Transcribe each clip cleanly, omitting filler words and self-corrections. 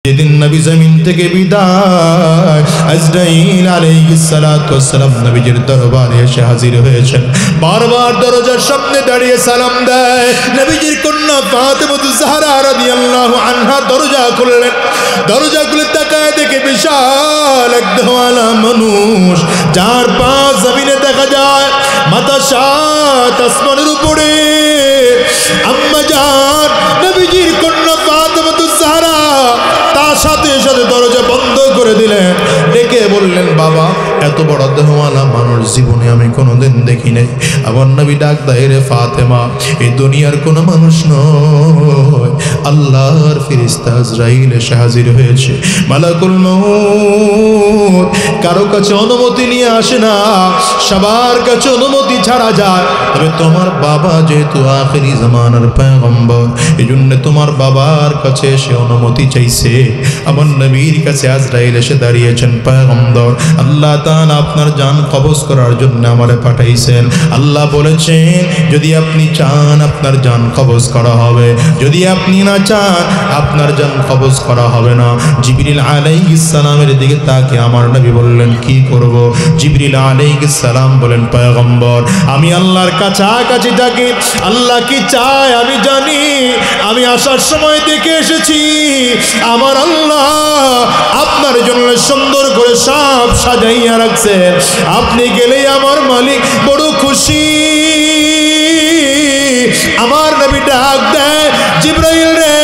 যেদিন নবী জমিন থেকে বিদায়, আজরাইল আলাইহিস সালাতু ওয়াস সালাম নবীজির দরবারে এসে হাজির হয়েছেন। বারবার দরজার সামনে দাঁড়িয়ে সালাম দেয়। নবীজির কন্যা ফাতেমাতুজ জাহরা রাদিয়াল্লাহু আনহা দরজা খুললেন। দরজা খুলে তাকায় দেখে বিশাল এক দেহওয়ালা মানুষ, যার পা জমিনে দেখা যায়, মাথা সাত আসমানের উপরে। আম্মা জান নবীজির কন্যা ফাতেমাতুজ জাহরা তার সাথে সাথে দরজা বন্ধ করে দিলেন, ডেকে বললেন, বাবা, এত বড় দেহওয়ালা মানুষ জীবনে আমি কোনোদিন দেখি নাই। আমার নবী ডাক দেয়, রে ফাতেমা, এই দুনিয়ার কোনো মানুষ নয়, আল্লাহর ফেরেশতা আজরাইল এসে হাজির হয়েছে। মালাকুল মউত কারো কাছে অনুমতি নিয়ে আসে না, সবার কাছে অনুমতি ছাড়া যায়। তবে তোমার বাবা যেহেতু আখিরি জামানার পয়গম্বর, এজন্য তোমার বাবার কাছে এসে অনুমতি চাইছে। আমার নবীর কাছে আজরাইল এসে দাঁড়িয়েছেন। পয়গম্বর, আল্লাহ তাআলা আপনার জান কবজ করার জন্য আমারে পাঠাইছেন। আল্লাহ বলেছেন, যদি আপনি চান আপনার জান কবজ করা হবে, যদি আপনি না চান আপনার জান কবজ করা হবে না। জিবরিল আলাইহিস সালামের দিকে তাকে আমার নবী বললেন, কি করব? জিবরিল আলাইহিস সালাম বলেন, পয়গম্বর, আমি আল্লাহর কাছাকাছি থাকি, আল্লাহ কি চায় আমি জানি। আমি আসার সময় দেখে এসেছি আমার আল্লাহ আপনার জন্য সুন্দর করে সব সাজাইয়া রাখছেন। আপনি গেলেই আমার মালিক বড় খুশি। আমার নবী ডাক দেয়, জিবরাইল রে,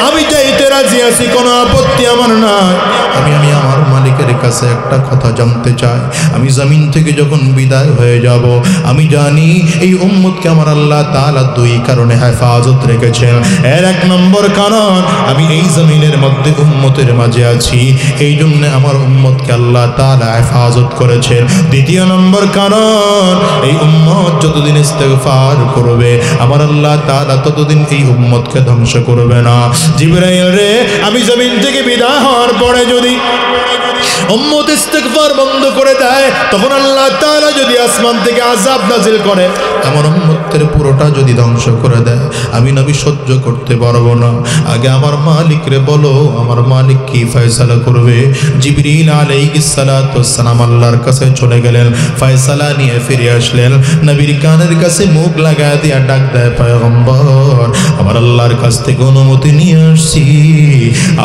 আমি যাইতে রাজি আছি, কোনো আপত্তি আমার নাই। আমি আমার মালিকের কাছে একটা কথা জানতে চাই। আমি জমিন থেকে যখন বিদায় হয়ে যাব, আমি জানি এই উম্মতকে আমার আল্লাহ তাআলা দুই কারণে হেফাজত রেখেছেন। এর এক নম্বর কারণ, আমি এই জমিনের মধ্যে উম্মতের মাঝে আছি, এই জন্য আমার উম্মতকে আল্লাহ তাআলা হেফাজত করেছেন। দ্বিতীয় নম্বর কারণ, এই উম্মত যতদিন ইস্তেগফার করবে আমার আল্লাহ তাআলা ততদিন এই উম্মতকে ধ্বংস করবে না। জিবরাইল রে, আমি জমিন থেকে বিদায় হওয়ার পরে যদি উম্মত ইস্তিগফার বন্ধ করে দেয়, তখন আল্লাহ তাআলা যদি আসমান থেকে আযাব নাযিল করে, আমার উম্মতের পুরোটা যদি ধ্বংস করে দেয়, আমি নবী সহ্য করতে পারবো না। আগে আমার মালিক রে বলো, আমার মালিক কি ফয়সালা করবে? জিবরিল আলাইহিস সালাতু ওয়াস সালাম আল্লাহর কাছে চলে গেলেন, ফয়সালা নিয়ে ফিরে আসলেন। নবীর কানের কাছে মুখ লাগায় দিয়া ডাক দেয়, পয়গম্বর, আমার আল্লাহর কাছ থেকে অনুমতি নিয়ে আসছি,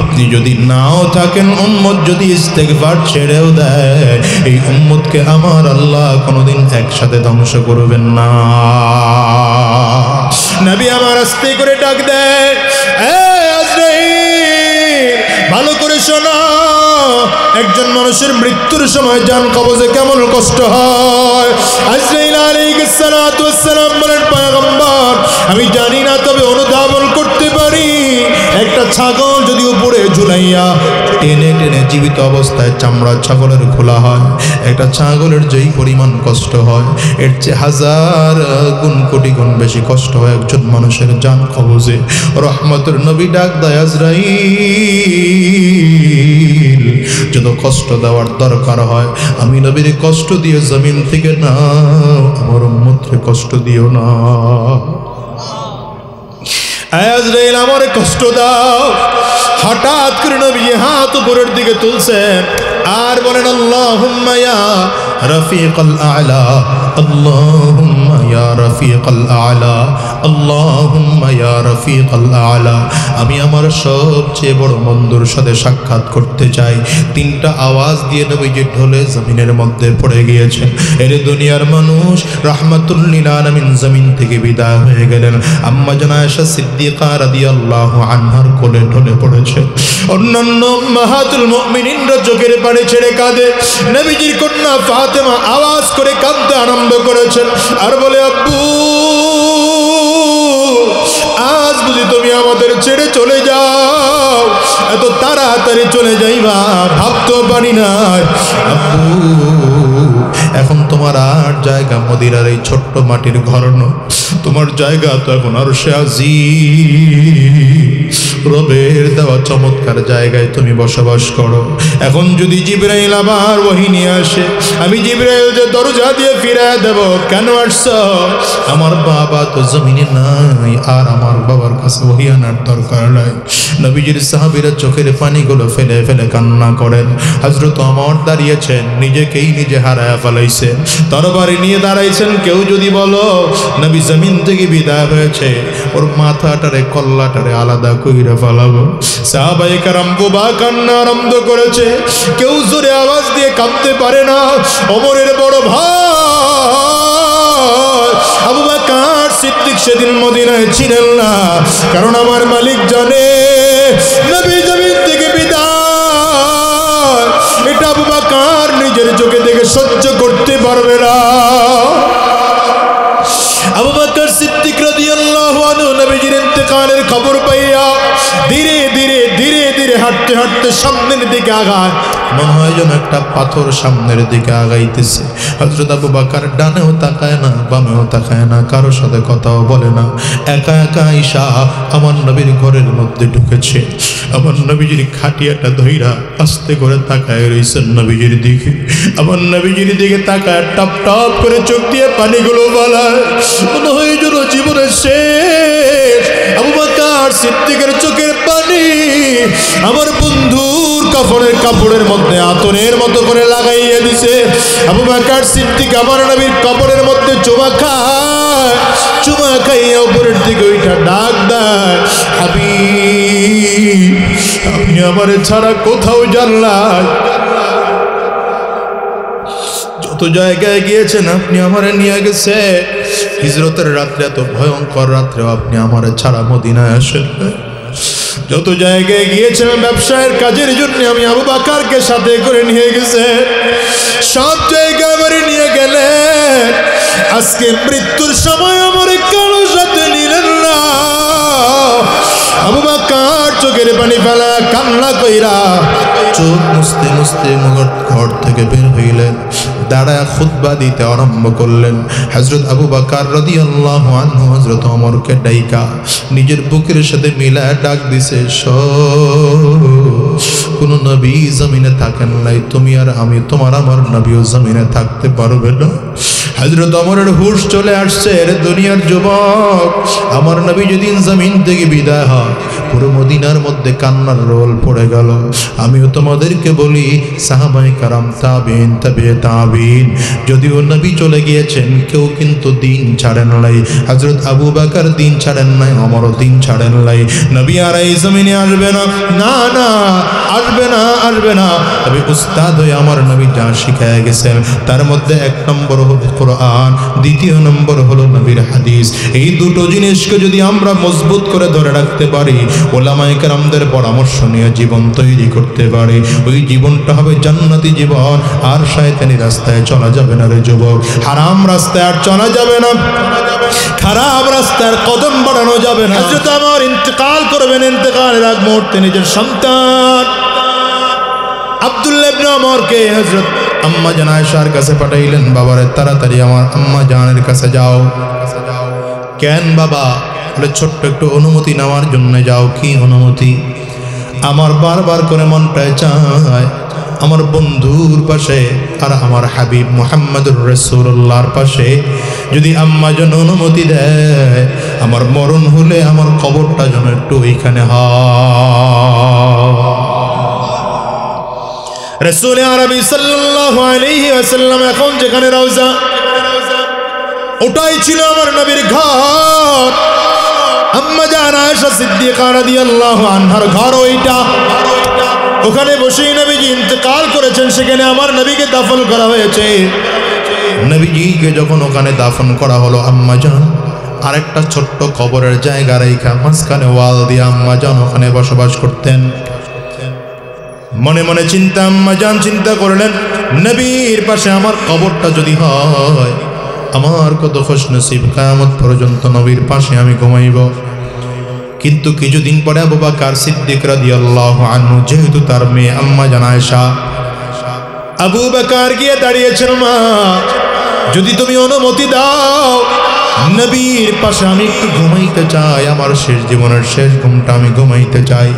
আপনি যদি নাও থাকেন, উম্মত যদি ইস্তেগফার ছেড়েও দেয়, এই উম্মতকে আমার আল্লাহ কোনোদিন একসাথে ধ্বংস করবেন না। নবী আমার আস্তে করে ডাক দেয়, এ আজরাইল, ভালো করে শোনো, একজন মানুষের মৃত্যুর সময় জান কবজে কেমন কষ্ট হয়। আজরাইল আলাইহিস সালাতু ওয়াস সালাম বলেন, পয়গম্বর, আমি জানি না, তবে অনুধাবন করতে পারি, একটা ছাগল যদি উপরে ঝুলাইয়া টেনে টেনে জীবিত অবস্থায় চামড়া ছাগলের খোলা হয়, একটা ছাগলের যেই পরিমাণ কষ্ট হয়, এর চেয়ে হাজার গুণ কোটি গুণ বেশি কষ্ট হয় একজন মানুষের জান কবজে। রহমতের নবী ডাক দেয়, আজরাইল, যত কষ্ট দেওয়ার দরকার হয় আমি নবীর কষ্ট দিয়ে জমিন থেকে না, আমার উম্মতকে কষ্ট দিও না। আজরাইল, আমার কষ্ট দাও। হঠাৎ করে নবী হাত উপরের দিকে তুলছেন আর বলেন, আল্লাহুম্মা ইয়া রফিকাল আ'লা, আল্লাহুম্মা ইয়া রফিকাল আ'লা, আল্লাহুম্মা ইয়া রফিকাল আ'লা। আমি আমার সবচেয়ে বড় বন্ধুর সাথে সাক্ষাৎ করতে চাই। তিনটা আওয়াজ দিয়ে নবীজি ঢলে জমিনের মধ্যে পড়ে গিয়েছেন। এর দুনিয়ার মানুষ রাহমাতুল লিল আলামিন জমিন থেকে বিদায় হয়ে গেলেন। আম্মা জান আয়েশা সিদ্দিকা রাদিয়াল্লাহু আনহার কোলে ঢলে পড়েছে। অন্যান্য উম্মাহাতুল মুমিনিনরা চোখের পানি ছেড়ে কাঁদে। নবীজির কন্যা ফাতেমা আওয়াজ করে কাঁদতে আরম্ভ করেছেন আর বলে, আব্বু, আজ বুঝি তুমি আমাদের ছেড়ে চলে যাও? এত তাড়াতাড়ি চলে যাইবা ভাবতেও পারি না। আব্বু, এখন তোমার আর জায়গা মদিনার এই ছোট্ট মাটির ঘর নয়, তোমার জায়গা তো এখন আরশে আজিম, রবের দেওয়া চমৎকার জায়গায় তুমি বসবাস করো। এখন যদি জিবরাইল আবার ওহী নিয়ে আসে, আমি জিবরাইল যে দরজা দিয়ে ফিরায় দেব, কেন আসছো? আমার বাবা তো জমিনে নাই, আর আমার বাবার কাছে ওহী আনার দরকার নাই। নবীজির সাহাবীরা চোখের পানিগুলো ফেলে ফেলে কান্না করেন। হযরত ওমর দাঁড়িয়েছেন, নিজেকেই নিজে হারায় ফেলাইছেন, তরবারি নিয়ে দাঁড়াইছেন। কেউ যদি বলো নবী জমিন থেকে বিদায় হয়েছে, ওর মাথাটারে কল্লাটারে আলাদা কইরা ফেলাবো। সাহাবায়ে কেরাম বোবা কান্না আরম্ভ করেছে, কেউ জোরে আওয়াজ দিয়ে কাঁদতে পারে না। ওমরের বড় ভাই আবু বকর সিদ্দিক সেদিন মদিনায় ছিলেন না, কারণ আমার মালিক জানে নবী জমিন থেকে বিদায় এটা আবু বকর নিজের চোখে দেখে সহ্য করতে পারবে না। আবু বকর সিদ্দিক রাদিয়াল্লাহু আনহু নবীজির ইন্তেকালের খবর পাইয়া ধীরে ধীরে ধীরে ধীরে হাঁটতে হাঁটতে সামনের দিকে আগায়। মনে হয় যেন একটা পাথর সামনের দিকে আগাইতেছে। হযরত আবু বকর ডানেও তাকায় না, বামেও তাকায় না, কারোর সাথে কথাও বলে না, একা একা আয়েশা আমার নবীর ঘরের মধ্যে ঢুকেছে। আমার নবীজির খাটিয়াটা ধইরা আস্তে করে তাকায় রইছেন নবীজির দিকে। আমার নবীজির দিকে তাকায় টপ টপ করে চোখ দিয়ে পানিগুলো বালায়, মনে হয় যেন জীবনের শেষ। আবু বকর সিদ্দিকের চোখের পানি আমার বন্ধুর কাফনের কাপড়ের মধ্যে আতরের মতো করে লাগাইয়া দিছে। আবু বকর সিদ্দিক আমার নবীর কাপড়ের মধ্যে চুমা খায়, চুমা খাইয়া উপরের দিকে ওইটা ডাক দেয়, হাবিব আপনি আমার ছাড়া কোথাও যান না, যত জায়গায় গিয়েছেন আপনি আমারে নিয়ে গেছে, হিজরতের রাত্রে এত ভয়ঙ্কর রাত্রেও আপনি আমারে ছাড়া মদিনায় আসেন। যত জায়গায় গিয়েছেন ব্যবসায়ের কাজের জন্য আমি আবু বকরকে সাথে করে নিয়ে গেছে, সব জায়গায় আমারে নিয়ে গেলেন। আজকে মৃত্যুর সময় আমার কারো সাথে নিলেন না। আবু বকর চোখের পানি ফেলা কান্না কইরা চোখ মুছতে মুছতে ঘর থেকে বের হইলেন, দাঁড়ায় খুতবা দিতে আরম্ভ করলেন। হযরত আবু বকর রাদিয়াল্লাহু আনহু হযরত ওমরকে ডাইকা নিজের বুকের সাথে মিলায় ডাক দিছে, কোন নবী জমিনে থাকেন নাই, তুমি আর আমি, তোমার আমার নবীও জমিনে থাকতে পারবে না। হযরত ওমরের হুঁশ চলে আসছে, রে দুনিয়ার যুবক, আমার নবী যেদিন জমিন থেকে বিদায় হয় পুরো মদিনার মধ্যে কান্নার রোল পড়ে গেল। আমিও তোমাদেরকে বলি সাহাবায়ে কেরাম, তাবিঈন, তাবিঈ তাবিঈন, যদিও নবী চলে গিয়েছেন কেউ কিন্তু দিন ছাড়েন নাই। হযরত আবু বকর দিন ছাড়েন নাই, ওমরও দিন ছাড়েন নাই। নবী আর এই জমিনে আসবে না, না না আসবে না, আসবে না। তবে উস্তাদ হয়ে আমার নবী যা শিখায় গেছেন তার মধ্যে এক নম্বর হলো কোরআন, দ্বিতীয় নম্বর হলো নবীর হাদিস। এই দুটো জিনিসকে যদি আমরা মজবুত করে ধরে রাখতে পারি, ওলামায়ে কেরামদের পরামর্শ নিয়ে জীবন তৈরি করতে পারি, ওই জীবনটা হবে জান্নাতি জীবন। আর শয়তানি রাস্তায় চলা যাবে না রে যুবক, হারাম রাস্তায় আর চলা যাবে না, খারাপ রাস্তার কদম বাড়ানো যাবে না। হযরত আমার ইন্তেকাল করবেন, ইন্তেকালের আগ মুহূর্তে নিজের সন্তান আব্দুল্লাহ ইবনে ওমরকে হযরত আম্মা জান আয়েশার কাছে পাঠাইলেন, বাবারে তাড়াতাড়ি আমার আম্মা জানের কাছে যাও। কেন বাবা? বলে ছোট্ট একটু অনুমতি নেওয়ার জন্য যাও। কি অনুমতি? আমার বারবার করে মনটায় চায় আমার বন্ধুর পাশে আর আমার হাবিব মুহাম্মদুর রাসূলুল্লাহর পাশে যদি আম্মা যেন অনুমতি দেয়, আমার মরণ হলে আমার কবরটা যেন একটু ওইখানে হয়। রাসূল আরবি সাল্লাল্লাহু আলাইহি ওয়াসাল্লাম এখন যেখানে রওজা, ওটাই ছিল আমার নবীর ঘর। আম্মা জান আয়েশা সিদ্দিকা রাদিয়াল্লাহু আনহার ঘর ওইটা। ওখানে বসেই নবীজি ইন্তেকাল করেছেন, সেখানে আমার নবীকে দাফন করা হয়েছে। নবীজিকে যখন ওখানে দাফন করা হলো, আম্মা জান আরেকটা ছোট্ট কবরের জায়গা রেখা মাঝখানে ওয়াল দিয়ে আম্মা জান ওখানে বসবাস করতেন। মনে মনে চিন্তা, আম্মা জান চিন্তা করলেন, নবীর পাশে আমার কবরটা যদি হয়, আমার কত খুশনসিব, কিয়ামত পর্যন্ত নবীর পাশে আমি ঘুমাইব। কিন্তু কিছুদিন পরে আবু বকর সিদ্দিক রাদিয়াল্লাহু আনহু, যেহেতু তার মেয়ে আম্মা জান আয়েশা আবু বকর গিয়ে দাঁড়িয়েছেন, মা যদি তুমি অনুমতি দাও নবীর পাশে আমি একটু ঘুমাইতে চাই, আমার শেষ জীবনের শেষ ঘুমটা আমি ঘুমাইতে চাই,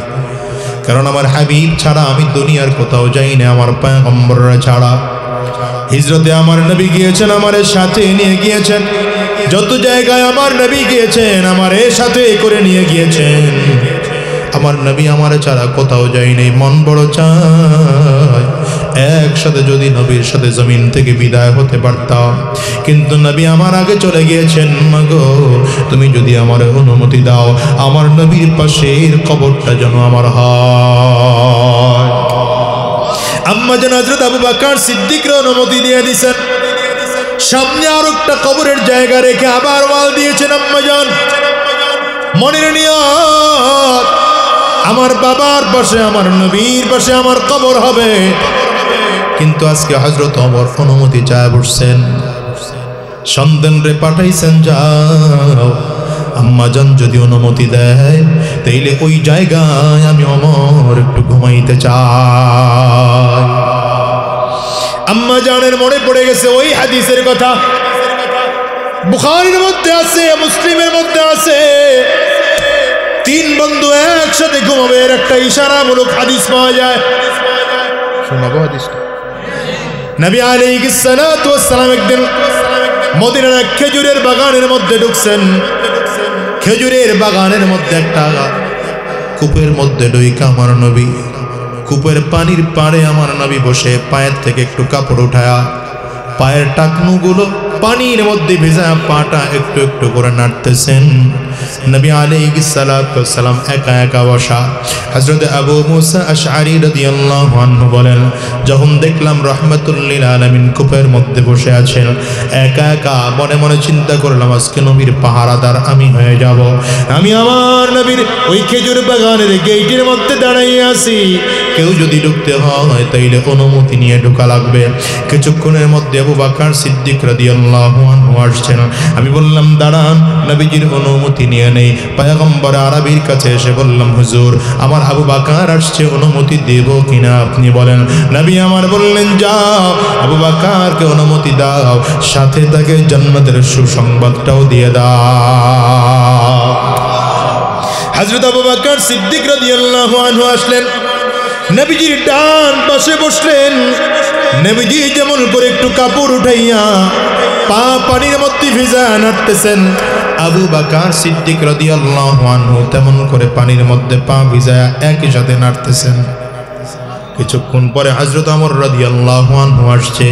কারণ আমার হাবিব ছাড়া আমি দুনিয়ার কোথাও যাই না, আমার পয়গম্বররা ছাড়া। হিজরতে আমার নবী গিয়েছেন, আমার সাথে নিয়ে গিয়েছেন, যত জায়গায় আমার নবী গিয়েছেন আমার সাথে করে নিয়ে গিয়েছেন। আমার নবী আমার ছাড়া কোথাও যাই নাই, মন বড় চায় একসাথে যদি নবীর সাথে জমিন থেকে বিদায় হতে পারতাম, কিন্তু নবী আমার আগে চলে গিয়েছেন। মাগো তুমি যদি আমার অনুমতি দাও আমার নবীর পাশের কবরটা যেন আমার হয়। আম্মা জান হযরত আবু বকর সিদ্দিকর অনুমতি দিয়ে দিয়েছেন, সামনে আর একটা কবরের জায়গা রেখে আবার ওয়াল দিয়েছেন। আম্মা জান মনের নিয়ত আমার বাবার পাশে আমার নবীর পাশে আমার কবর হবে, কিন্তু আজকে হযরত ওমর অনুমতি চায় বসছেন, সন্তান রে পাঠাইছেন যাও আম্মা জান যদি অনুমতি দেয় তাইলে ওই জায়গায় আমি ওমর একটু ঘুমাইতে চাই। আম্মা জানের মনে পড়ে গেছে ওই হাদিসের কথা, বুখারীর মধ্যে আছে, মুসলিমের মধ্যে আছে, তিন বন্ধু একসাথে ঘুমাবে এর একটা ইশারামূলক হাদিস পাওয়া যায়। শোনাবো হাদিসটা। নবী আলাইহিস সালাতু ওয়াস সালাম একদিন মদিনার খেজুরের বাগানের মধ্যে ঢুকছেন, খেজুরের বাগানের মধ্যে একটা কূপের মধ্যে ঢুইকা আমার নবী কূপের পানির পাড়ে আমার নবী বসে পায়ের থেকে একটু কাপড় উঠায়া পায়ের টাকনুগুলো পানির মধ্যে ভেজা পাটা একটু একটু করে নাড়তেছেন। নবী আলাইহিস সালাতু ওয়াস সালাম একা একা বসা। হযরত আবু মুসা আশআরী রাদিয়াল্লাহু আনহু বলেন, যখন দেখলাম রাহমাতুল লিল আলামিন কূপের মধ্যে বসে আছেন একা একা, মনে মনে চিন্তা করলাম আজকে নবীর পাহারাদার আমি হয়ে যাব। আমি আমার নবীর ওই খেজুর বাগানের গেটের মধ্যে দাঁড়াইয়া আছি, কেউ যদি ঢুকতে হয় তাইলে অনুমতি নিয়ে ঢোকা লাগবে। কিছুক্ষণের মধ্যে আবু বকর সিদ্দিক রাদিয়াল্লাহু আনহু আসছেন। আমি বললাম দাঁড়ান, নবীজির অনুমতি নিয়ে নেই। পয়গম্বর আরবীর কাছে এসে বললাম, হুজুর আমার আবু বকর আসছে, অনুমতি দেব কিনা আপনি বলেন। নবী আমার বললেন, যাও আবু বকরকে অনুমতি দাও, সাথে তাকে জান্নাতের সুসংবাদটাও দিয়ে দাও। হযরত আবু বকর সিদ্দিক রাদিয়াল্লাহু আনহু আসলেন, নবীজির ডান পাশে বসলেন। নবীজি যেমন করে একটু কাপড় উঠাইয়া পা পানির মধ্যে ভিজা নাড়তেছেন, আবু বকর সিদ্দিক রাদিয়াল্লাহু আনহু তেমন করে পানির মধ্যে পা ভিজায়া একই সাথে নাড়তেছেন। কিছুক্ষণ পরে হযরত ওমর রাদিয়াল্লাহু আনহু আসছে,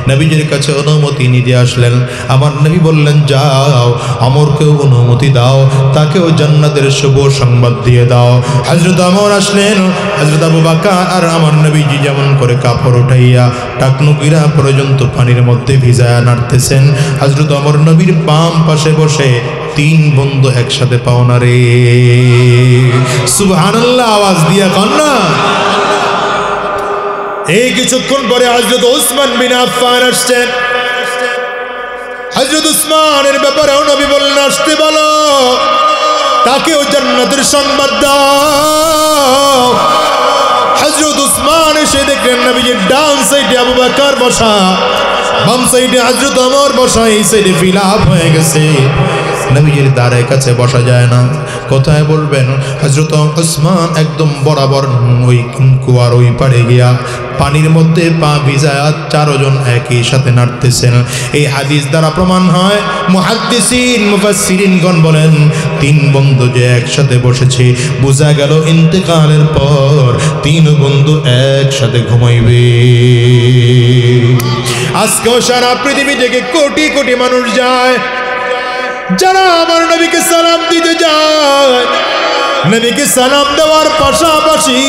নবীজির কাছে অনুমতি নিতে আসলেন। আমার নবী বললেন, যাও ওমরকেও অনুমতি দাও, তাকেও জান্নাতের শুভ সংবাদ দিয়ে দাও। হযরত ওমর আসলেন, হযরত আবু বকর আর আমার নবীজি যেমন করে কাপড় উঠাইয়া টাকনুকিরা পর্যন্ত পানির মধ্যে ভিজায়া নাড়তেছেন, হযরত ওমর নবীর বাম পাশে বসে তিন বন্ধু একসাথে পাওনা রে। সুবহানাল্লাহ আওয়াজ দিয়া কন্যা। এই কিছুক্ষণ পরে হযরত উসমান বিন আফফান আসছেন। হযরত উসমানের ব্যাপারেও নবী বললেন, আসতে বলো, তাকেও জান্নাতের সংবাদ দাও। হযরত উসমান এসে দেখলেন নবীজির ডান সাইডে আবু বকর বসা, বাম সাইডে হযরত ওমর বসা, এই সাইডে ফিলাপ হয়ে গেছে। নবীজির দ্বারের কাছে বসা যায় না, কোথায় বলবেন? হযরত উসমান একদম বরাবর ওই কুয়ার ওই পাড়ে গিয়া পানির মধ্যে পা ভিজায়া চারজন একই সাথে নাড়তেছেন। এই হাদিস দ্বারা প্রমাণ হয়, মুহাদ্দিসিন মুফাসসিরিনগণ বলেন, তিন বন্ধু যে একসাথে বসেছে, বোঝা গেল ইন্তেকালের পর তিন বন্ধু একসাথে ঘুমাইবে। আজকেও সারা পৃথিবী থেকে কোটি কোটি মানুষ যায়, যারা আমার নবীকে সালাম দিতে যায়। নবীকে সালাম দেওয়ার পাশাপাশি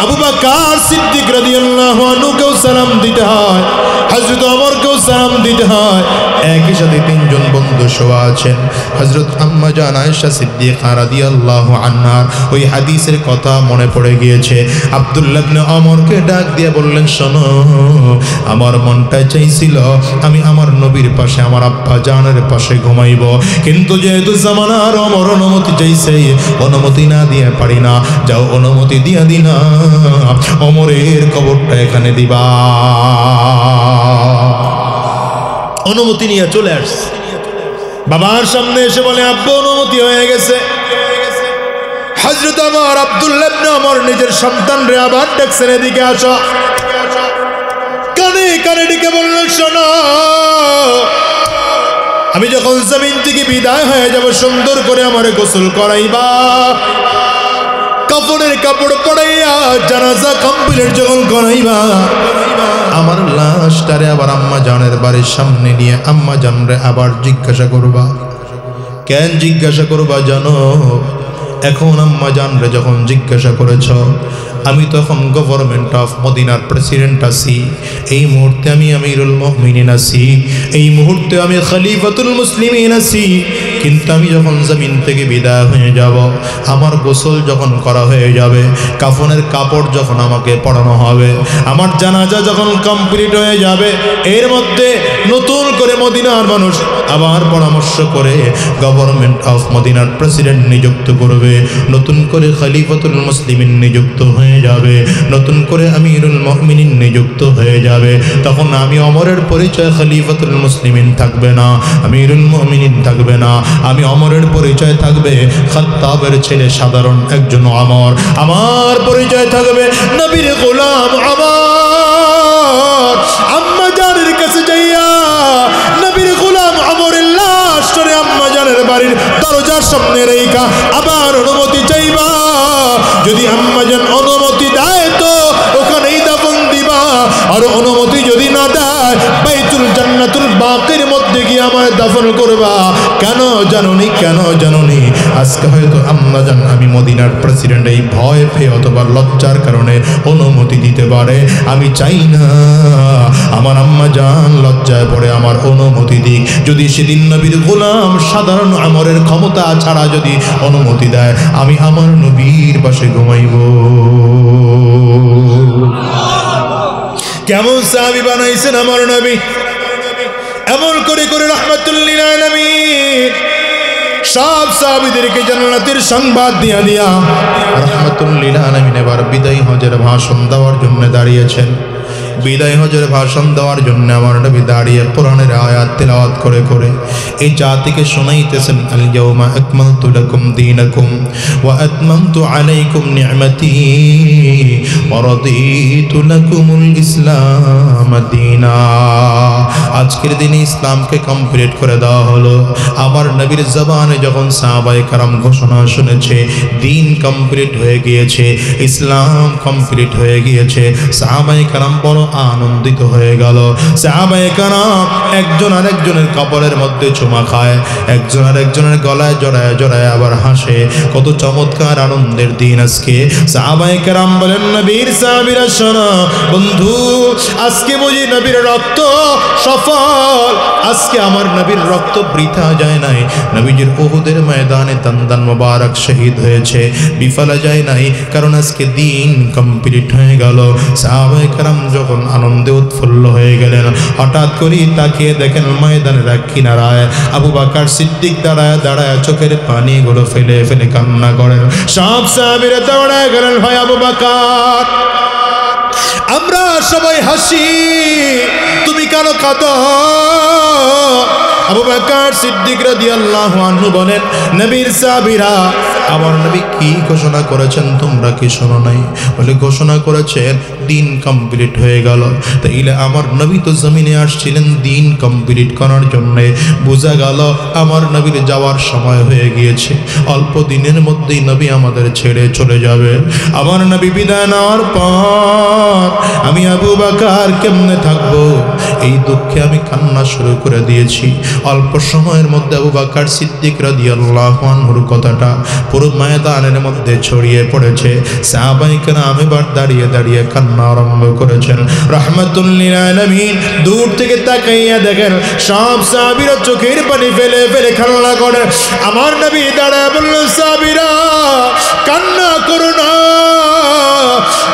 আবু বকর সিদ্দিক রাদিয়াল্লাহু আনহুকেও সালাম দিতে হয়, হযরত ওমরকেও সালাম দিতে হয়। একই সাথে তিনজন বন্ধু শোয়া আছেন। হযরত আম্মা জান আয়েশা সিদ্দিকা রাদিয়াল্লাহু আনহা ওই হাদিসের কথা মনে পড়ে গিয়েছে। আব্দুল্লাহ ইবনে ওমরকে ডাক দিয়ে বললেন, শোনো, আমার মনটা চাইছিল আমি আমার নবীর পাশে, আমার আব্বা জানের পাশে ঘুমাইব, কিন্তু যেহেতু জামানার ওমর অনুমতি চাইছে, অনুমতি না দিয়ে পারি না, যাও অনুমতি দিয়া দিনা ওমরের কবরটা এখানে দিবা। অনুমতি নিয়ে চলে আসছে, বাবার সামনে এসে বলে আব্বু অনুমতি হয়ে গেছে। হযরত ওমর আব্দুল্লাহ ইবনে ওমর নিজের সন্তানরে আবার ডাকছেন, এদিকে আসো। কানে কানে ডেকে বললেন, শোনো, আমি যখন জমিন থেকে বিদায় হয়ে যাব সুন্দর করে আমারে গোসল করাইবা, কাপড়ের কাপড় পরাইয়া জানাজা কমপ্লিট যখন করাইবা, আমার লাশটারে আবার আম্মা জানের বাড়ির সামনে নিয়ে আম্মা জানরে আবার জিজ্ঞাসা করবা। কেন জিজ্ঞাসা করবা জানো? এখন আম্মা জানরে যখন জিজ্ঞাসা করেছ, আমি তখন গভর্নমেন্ট অফ মদিনার প্রেসিডেন্ট আছি, এই মুহূর্তে আমি আমিরুল মুমিনিন আছি, এই মুহূর্তে আমি খলিফাতুল মুসলিমিন আছি, কিন্তু আমি যখন জমিন থেকে বিদায় হয়ে যাব, আমার গোসল যখন করা হয়ে যাবে, কাফনের কাপড় যখন আমাকে পরানো হবে, আমার জানাজা যখন কমপ্লিট হয়ে যাবে, এর মধ্যে নতুন করে মদিনার মানুষ আবার পরামর্শ করে গভর্নমেন্ট অফ মদিনার প্রেসিডেন্ট নিযুক্ত করবে, নতুন করে খলিফাতুল মুসলিমিন নিযুক্ত হয়ে যাবে, নতুন করে আমিরুল মুমিনিন নিযুক্ত হয়ে যাবে। তখন আমি ওমরের পরিচয় খলিফাতুল মুসলিমিন থাকবে না, আমিরুল মুমিনিন থাকবে না, আমি ওমরের পরিচয় থাকবে খাত্তাবের ছেলে সাধারণ একজন ওমর, আমার পরিচয় থাকবে নবীর গোলাম ওমর। আম্মা জানের কাছে যাইয়া নবীর গোলাম ওমরের লাশ ধরে আম্মা জানের বাড়ির দরজার সামনে রেখা আবার অনুমতি চাইবা। যদি আম্মা জান অনুমতি দেয় তো ওখানেই দাফন দিবা, আর অনুমতি যদি না দেয় বাইতুল জান্নাতুল বাকির মধ্যে গিয়ে আমার দাফন করবা। কেন জানোনি? কেন জানোনি? আজকে হয়তো আম্মা জান আমি মদিনার প্রেসিডেন্ট এই ভয় পেয়ে অথবা লজ্জার কারণে অনুমতি দিতে পারে, আমি চাই না আমার আম্মা জান লজ্জায় পড়ে আমার অনুমতি দিক। যদি সেদিন নবীর গোলাম সাধারণ আমরের ক্ষমতা ছাড়া যদি অনুমতি দেয়, আমি আমার নবীর পাশে ঘুমাইব। কেমন সাহাবী বানাইছেন আমার নবী, এমন করে করে রাহমাতুল লিল আলামিন সব সাহাবীদেরকে জান্নাতের সংবাদ দিয়া দিয়া রাহমাতুল লিল আলামিন এবার বিদায় হজের ভাষণ দেওয়ার জন্য দাঁড়িয়েছেন। বিদায় হজের ভাষণ দেওয়ার জন্য আমার নবী দাঁড়িয়ে কোরআনের আয়াত তেলাওয়াত করে করে এই জাতিকে শোনাইতেছেন, আল ইয়াউমা আকমালতু লাকুম দীনাকুম ওয়া আতমামতু আলাইকুম নি'মাতি ওয়া রাদিতু লাকুমুল ইসলাম দীনা। আজকের দিনে ইসলামকে কমপ্লিট করে দেওয়া হলো। আমার নবীর জবানে যখন সাহাবায়ে কেরাম ঘোষণা শুনেছে দিন কমপ্লিট হয়ে গিয়েছে, ইসলাম কমপ্লিট হয়ে গিয়েছে, সাহাবায়ে কেরাম বড় আনন্দিত হয়ে গেল। সাহাবায়ে কেরাম একজন আরেকজনের কপালের মধ্যে চুমা খায়, একজন আরেকজনের গলায় জড়ায় জড়ায় আবার হাসে। কত চমৎকার আনন্দের দিন আজকে। সাহাবায়ে কেরাম বলেন, নবীর সাহাবীরা শোনো বন্ধু, আজকে বুঝি নবীর রক্ত সফল, আজকে আমার নবীর রক্ত বৃথা যায় নাই। নবীজির উহুদের ময়দানে দান মোবারক শহীদ হয়েছে, বিফলে যায় নাই, কারণ আজকে দিন কমপ্লিট হয়ে গেল। সাহাবায়ে কেরাম যখন আনন্দে উৎফুল্ল হয়ে গেলেন, হঠাৎ করে তাকিয়ে দেখেন ময়দানের এক কিনারায় আবু বকর সিদ্দিক দাঁড়ায় দাঁড়ায় চোখের পানিগুলো ফেলে ফেলে কান্না করেন। সব সাহাবীরা দৌড়ায় গেলেন, ভাই আবু বকর, আমরা সবাই হাসি, তুমি কেন কাঁদো? আবু বকর সিদ্দিক রাদিয়াল্লাহু আনহু বলেন, নবীর সাহাবীরা আমার নবী কি ঘোষণা করেছেন তোমরা কি শোনো নাই? বলে ঘোষণা করেছেন দিন কমপ্লিট হয়ে গেল। তাইলে আমার নবী তো জমিনে আসছিলেন দিন কমপ্লিট করার জন্যে, বোঝা গেল আমার নবীর যাওয়ার সময় হয়ে গিয়েছে, অল্প দিনের মধ্যেই নবী আমাদের ছেড়ে চলে যাবে। আমার নবী বিদায় নেওয়ার পর আমি আবু বকর কেমনে থাকবো, এই দুঃখে আমি কান্না শুরু করে দিয়েছি। অল্প সময়ের মধ্যে আবু বকর সিদ্দিক রাদিয়াল্লাহু আনহুর কথাটা পুরো ময়দানের মধ্যে ছড়িয়ে পড়েছে। সাহাবায়ে কেরাম এবার দাঁড়িয়ে দাঁড়িয়ে কান্না আরম্ভ করেছেন। রাহমাতুল লিল আলামিন দূর থেকে তাকাইয়া দেখেন সব সাহাবীরা চোখের পানি ফেলে ফেলে কান্না করে। আমার নবী দাঁড়ায় বলল, সাহাবীরা কান্না করো না,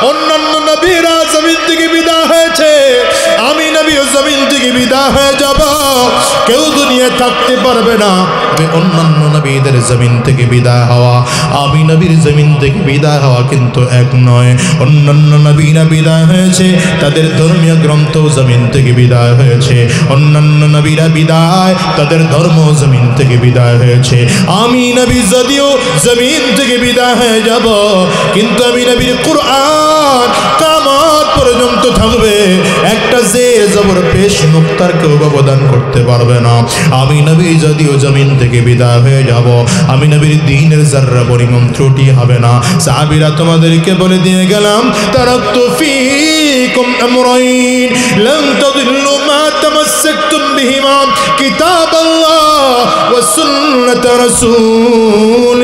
অন্যান্য নবীরা জমিন থেকে বিদায় হয়েছে, আমি নবীও জমিন থেকে বিদায় হয়ে যাব, কেউ দুনিয়া থাকতে পারবে না। তবে অন্যান্য নবীদের জমিন থেকে বিদায় হওয়া, আমি নবীর জমিন থেকে বিদায় হওয়া কিন্তু এক নয়। অন্যান্য নবীরা বিদায় হয়েছে, তাদের ধর্মীয় গ্রন্থ জমিন থেকে বিদায় হয়েছে। অন্যান্য নবীরা বিদায়, তাদের ধর্ম জমিন থেকে বিদায় হয়েছে। আমি নবী যদিও জমিন থেকে বিদায় হয়ে যাব, কিন্তু আমি নবীর কুরআন কিয়ামত পর্যন্ত থাকবে। একটা জের জবর পেশ নুক্তার কেউ ব্যবধান করতে পারবে না। আমি নবী যদিও জমিন থেকে বিদায় হয়ে যাব, আমি নবীর দ্বীনের যাররা পরিমাণ ত্রুটি হবে না। সাহাবীরা তোমাদেরকে বলে দিয়ে গেলাম, তারাকতু ফীকুম আমরাইন লান তাদিল্লু মা তামাসসাকতুম বিহিমা কিতাবাল্লাহ ওয়া সুন্নাত রাসূল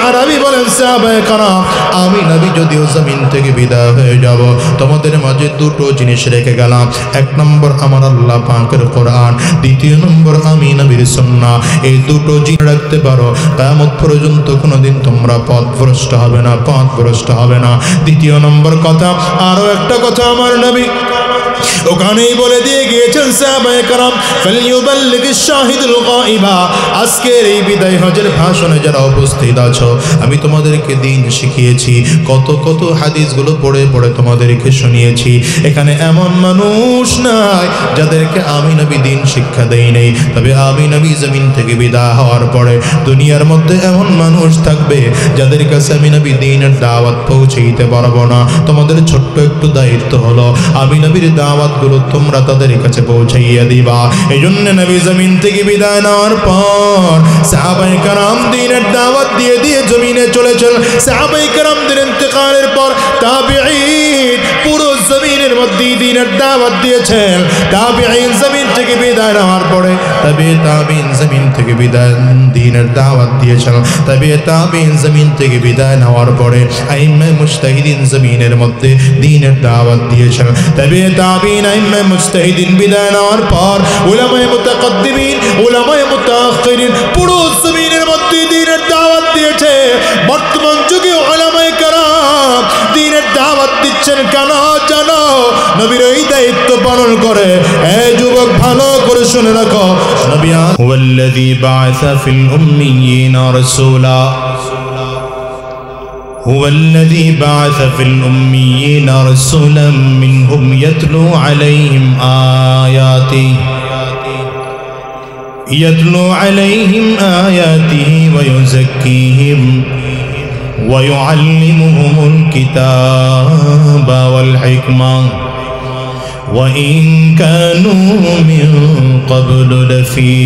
আরবি বলেন সাহাবায়ে কেরাম, আমি নবী যদিও জমিন থেকে বিদায় হয়ে যাব, তোমাদের মাঝে দুটো জিনিস রেখে গেলাম। এক নম্বর আমার আল্লাহ পাকের কোরআন, দ্বিতীয় নম্বর আমি নবীর সুন্নাহ। এই দুটো জিনিস রাখতে পারো, কিয়ামত পর্যন্ত কোনোদিন তোমরা পথভ্রষ্ট হবে না, পথভ্রষ্ট হবে না। দ্বিতীয় নম্বর কথা, আরো একটা কথা আমার নবী ওখানেই বলে দিয়ে গিয়েছেন, সাহাবায়ে কেরাম ফালইউবাল্লিগিশ শাহিদুল গায়বা। আজকের এই বিদায় হজের ভাষণে যারা উপস্থিত আছো, আমি তোমাদেরকে দিন শিখিয়েছি, কত কত হাদিসগুলো পড়ে পড়ে তোমাদেরকে শুনিয়েছি। এখানে এমন মানুষ নাই যাদেরকে আমি নবী দিন শিক্ষা দেই নাই। তবে আমি নবী জমিন থেকে বিদায় হওয়ার পরে দুনিয়ার মধ্যে এমন মানুষ থাকবে যাদের কাছে আমি নবী দ্বীনের দাওয়াত পৌঁছাইতে পারবো না। তোমাদের ছোট্ট একটু দায়িত্ব হলো, আমি নবীর দাওয়াতগুলো তোমরা তাদের কাছে পৌঁছাইয়া দিবা। এই জন্য নবী জমিন থেকে বিদায় নেওয়ার পর সাহাবায়ে কেরাম দ্বীনের দাওয়াত দিয়ে দিয়ে জমিনে চলেছেন। সাহাবায়ে কেরামদের ইন্তেকালের পর তাবিঈন পুরো জমিনের মধ্যে দ্বীনের দাওয়াত দিয়েছেন। তাবিঈন জমিন থেকে বিদায় নেওয়ার পরে তাবিঈন জমিন থেকে বিদায় দ্বীনের দাওয়াত দিয়েছেন। তাবিঈন জমিন থেকে বিদায় নেওয়ার পরে আইম্মে মুজতাহিদিন জমিনের মধ্যে দ্বীনের দাওয়াত দিয়েছেন। তাবিঈন আইম্মে মুজতাহিদিন বিদায় নেওয়ার পর উলামায়ে মুতাকাদ্দিমিন, উলামায়ে মুতাআখিরিন পুরো জমিনের মধ্যে দ্বীনের দাওয়াত দিয়েছে। বর্তমান যুগে উলামায়ে কেরাম দ্বীনের দাওয়াত দিচ্ছেন কেন জানো? নবীর এই দায়িত্ব পালন করে। এই যুবক ভালো করে শুনে রাখো, নবী হুয়াল্লাযী বা'আসা ফিল উম্মিয়িনা রাসূলা, هو الذي بعث في الأميين رسولا منهم يتلو عليهم آياته ويزكيهم ويعلمهم الكتاب والحكمة وإن كانوا من قبل لفي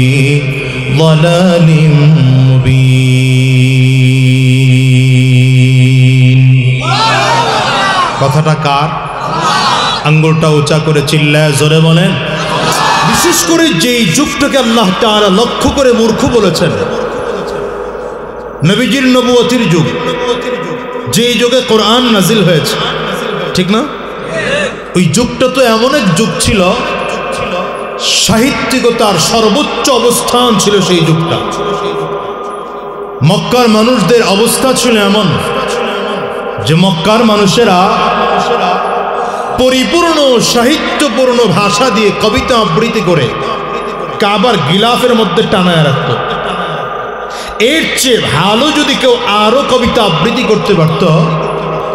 ضلال مبين। কথাটা কার? আঙ্গুলটা উঁচা করে চিল্লায় জোরে বলেন। বিশেষ করে যেই যুগটাকে আল্লাহ তাআলা লক্ষ্য করে মূর্খ বলেছেন, নবীজির নবুয়তির যুগ, যেই যুগে কোরআন নাজিল হয়েছে, ঠিক না? ওই যুগটা তো এমন এক যুগ ছিল, সাহিত্যিকতার সর্বোচ্চ অবস্থান ছিল সেই যুগটা। মক্কার মানুষদের অবস্থা ছিল এমন যে মক্কার মানুষেরা পরিপূর্ণ সাহিত্যপূর্ণ ভাষা দিয়ে কবিতা আবৃত্তি করে কাবার গিলাফের মধ্যে টানায় রাখত। এর চেয়ে ভালো যদি কেউ আরো কবিতা আবৃত্তি করতে পারত,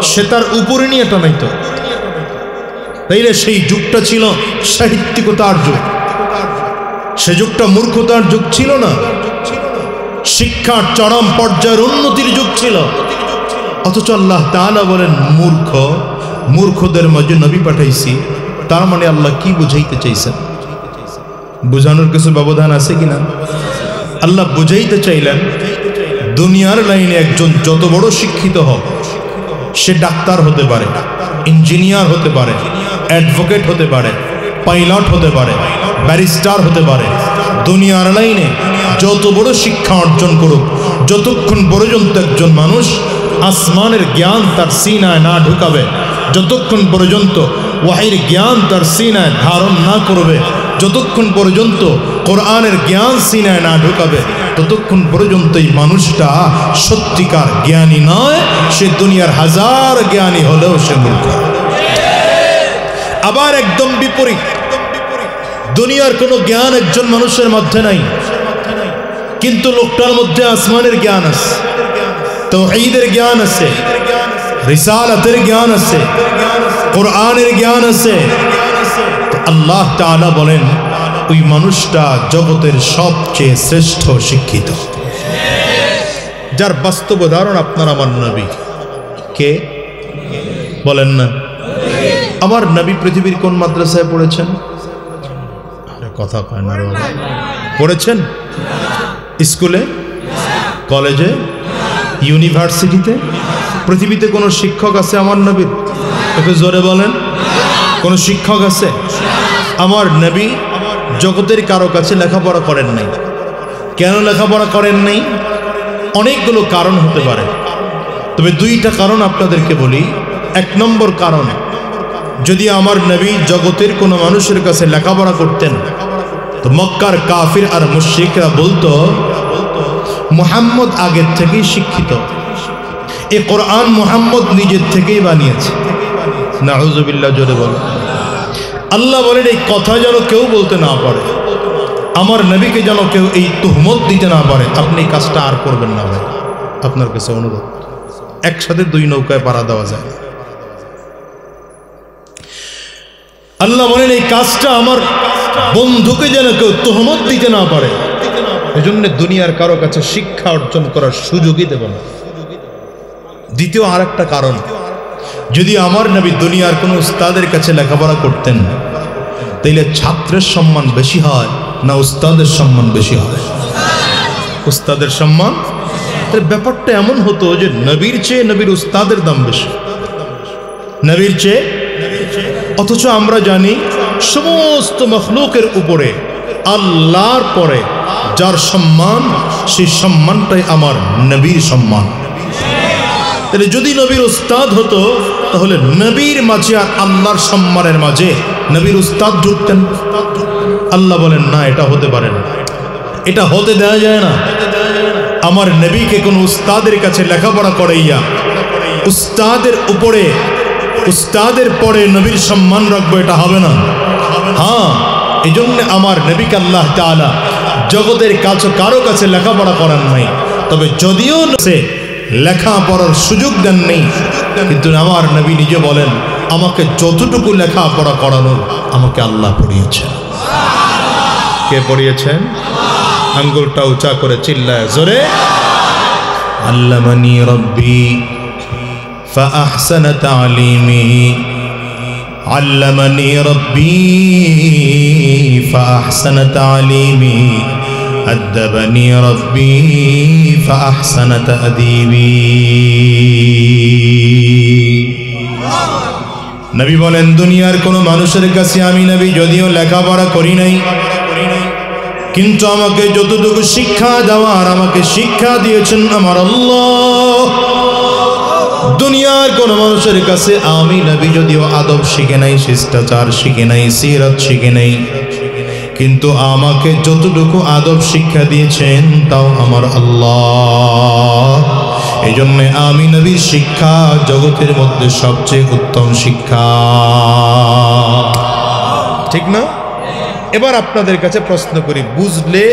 সে তার উপরে নিয়ে টানাইত। তাইলে সেই যুগটা ছিল সাহিত্যিকতার যুগ। সে যুগটা মূর্খতার যুগ ছিল না, শিক্ষার চরম পর্যায়ের উন্নতির যুগ ছিল। অথচ আল্লাহ তাআলা বলেন মূর্খ, মূর্খদের মাঝে নবী পাঠাইছি। তার মানে আল্লাহ কি বুঝাইতে চাইছেন? বুঝানোর কিছু ব্যবধান আছে কিনা? আল্লাহ বুঝাইতে চাইলেন দুনিয়ার লাইনে একজন যত বড় শিক্ষিত হোক, সে ডাক্তার হতে পারে, ইঞ্জিনিয়ার হতে পারে, অ্যাডভোকেট হতে পারে, পাইলট হতে পারে, ব্যারিস্টার হতে পারে। দুনিয়ার লাইনে যত বড় শিক্ষা অর্জন করুক, যতক্ষণ পর্যন্ত একজন মানুষ আসমানের জ্ঞান তার সিনায় না ঢুকাবে, যতক্ষণ পর্যন্ত ওয়াহির জ্ঞান তার সিনায় ধারণ না করবে, যতক্ষণ পর্যন্ত কোরআনের জ্ঞান সিনায় না ঢুকাবে, ততক্ষণ পর্যন্ত এই মানুষটা সত্যিকার জ্ঞানী নয়। সে দুনিয়ার হাজার জ্ঞানী হলেও সে মূর্খ। আবার একদম বিপরীত, দুনিয়ার কোনো জ্ঞান একজন মানুষের মধ্যে নাই, কিন্তু লোকটার মধ্যে আসমানের জ্ঞান আছে, তাওহীদের জ্ঞান আছে, রিসালাতের জ্ঞান আছে, কোরআনের জ্ঞান আছে। তো আল্লাহ তাআলা বলেন ওই মানুষটা জগতের সবচেয়ে শ্রেষ্ঠ শিক্ষিত, যার বাস্তব উদাহরণ আপনার আমার নবী। কে বলেন না? আমার নবী পৃথিবীর কোন মাদ্রাসায় পড়েছেন? কথা কয় না রে বাবা। পড়েছেন স্কুলে, কলেজে, ইউনিভার্সিটিতে? পৃথিবীতে কোনো শিক্ষক আছে আমার নবীর? একটু জোরে বলেন, কোনো শিক্ষক আছে? আমার নবী জগতের কারো কাছে লেখাপড়া করেন নাই। কেন লেখাপড়া করেন নাই? অনেকগুলো কারণ হতে পারে, তবে দুইটা কারণ আপনাদেরকে বলি। এক নম্বর কারণ, যদি আমার নবী জগতের কোনো মানুষের কাছে লেখাপড়া করতেন তো মক্কার কাফির আর মুশরিকরা বলতো মুহাম্মদ আগের থেকেই শিক্ষিত, এই কোরআন মুহাম্মদ নিজের থেকেই বানিয়েছে। নাউযুবিল্লাহ, জোরে বলো। আল্লাহ বলেন এই কথা যেন কেউ বলতে না পারে, আমার নবীকে যেন কেউ এই তুহমত দিতে না পারে। আপনি এই কাজটা আর করবেন না ভাই, আপনার কাছে অনুরোধ। একসাথে দুই নৌকায় পাড়া দেওয়া যায়। আল্লাহ বলেন এই কাজটা আমার বন্ধুকে যেন কেউ তুহমত দিতে না পারে, এজন্য দুনিয়ার কারো কাছে শিক্ষা অর্জন করার সুযোগই দেব না। দ্বিতীয় আর একটা কারণ, যদি আমার নবী দুনিয়ার কোনো উস্তাদের কাছে লেখাপড়া করতেন তাইলে ছাত্রের সম্মান বেশি হয় না উস্তাদের সম্মান বেশি হয়? উস্তাদের সম্মান। ব্যাপারটা এমন হতো যে নবীর চেয়ে নবীর উস্তাদের দাম বেশি, নবীর চেয়ে। অথচ আমরা জানি সমস্ত মখলুকের উপরে আল্লাহর পরে যার সম্মান, সেই সম্মানটাই আমার নবীর সম্মান। তাহলে যদি নবীর উস্তাদ হতো তাহলে নবীর মাঝে আর আল্লাহর সম্মানের মাঝে নবীর উস্তাদ ঢুকতেন। আল্লাহ বলেন না, এটা হতে পারে না, এটা হতে দেওয়া যায় না। আমার নবীকে কোন উস্তাদের কাছে লেখাপড়া করাইয়া উস্তাদের উপরে, উস্তাদের পরে নবীর সম্মান রাখবো, এটা হবে না। হ্যাঁ, এই জন্য আমার নবীকে আল্লাহ তাআলা জগতের কাছে কারো কাছে লেখাপড়া করান নাই, তবে যদিও সে লেখাপড়ার সুযোগ দেন নেই, কিন্তু আমার নবী নিজে বলেন আমাকে যতটুকু লেখাপড়া করানোর আমাকে আল্লাহ পড়িয়েছেন। কে পড়িয়েছেন? আঙ্গুলটা উঁচা করে চিল্লায় জোরে, আল্লামানি রব্বি فأحسن تعليمي علمني ربي فأحسن تعليمي أدبني ربي فأحسن تأديبي। নবী বলেন দুনিয়ার কোনো মানুষের কাছে আমি নবী যদিও লেখাপড়া করি নাই, কিন্তু আমাকে যতটুকু শিক্ষা দেওয়ার আমাকে শিক্ষা দিয়েছেন আমার আল্লাহ। দুনিয়ার কোন মানুষের কাছে আমি নবী যদিও আদব শিখে নাই, শিষ্টাচার শিখে নাই, সিরাত শিখে নাই, কিন্তু আমাকে যতটুকু আদব শিক্ষা দিয়েছেন তাও আমার আল্লাহ। এই জন্য আমি নবীর শিক্ষা জগতের মধ্যে সবচেয়ে উত্তম শিক্ষা, ঠিক না? এবার আপনাদের কাছে প্রশ্ন করি, বুঝলে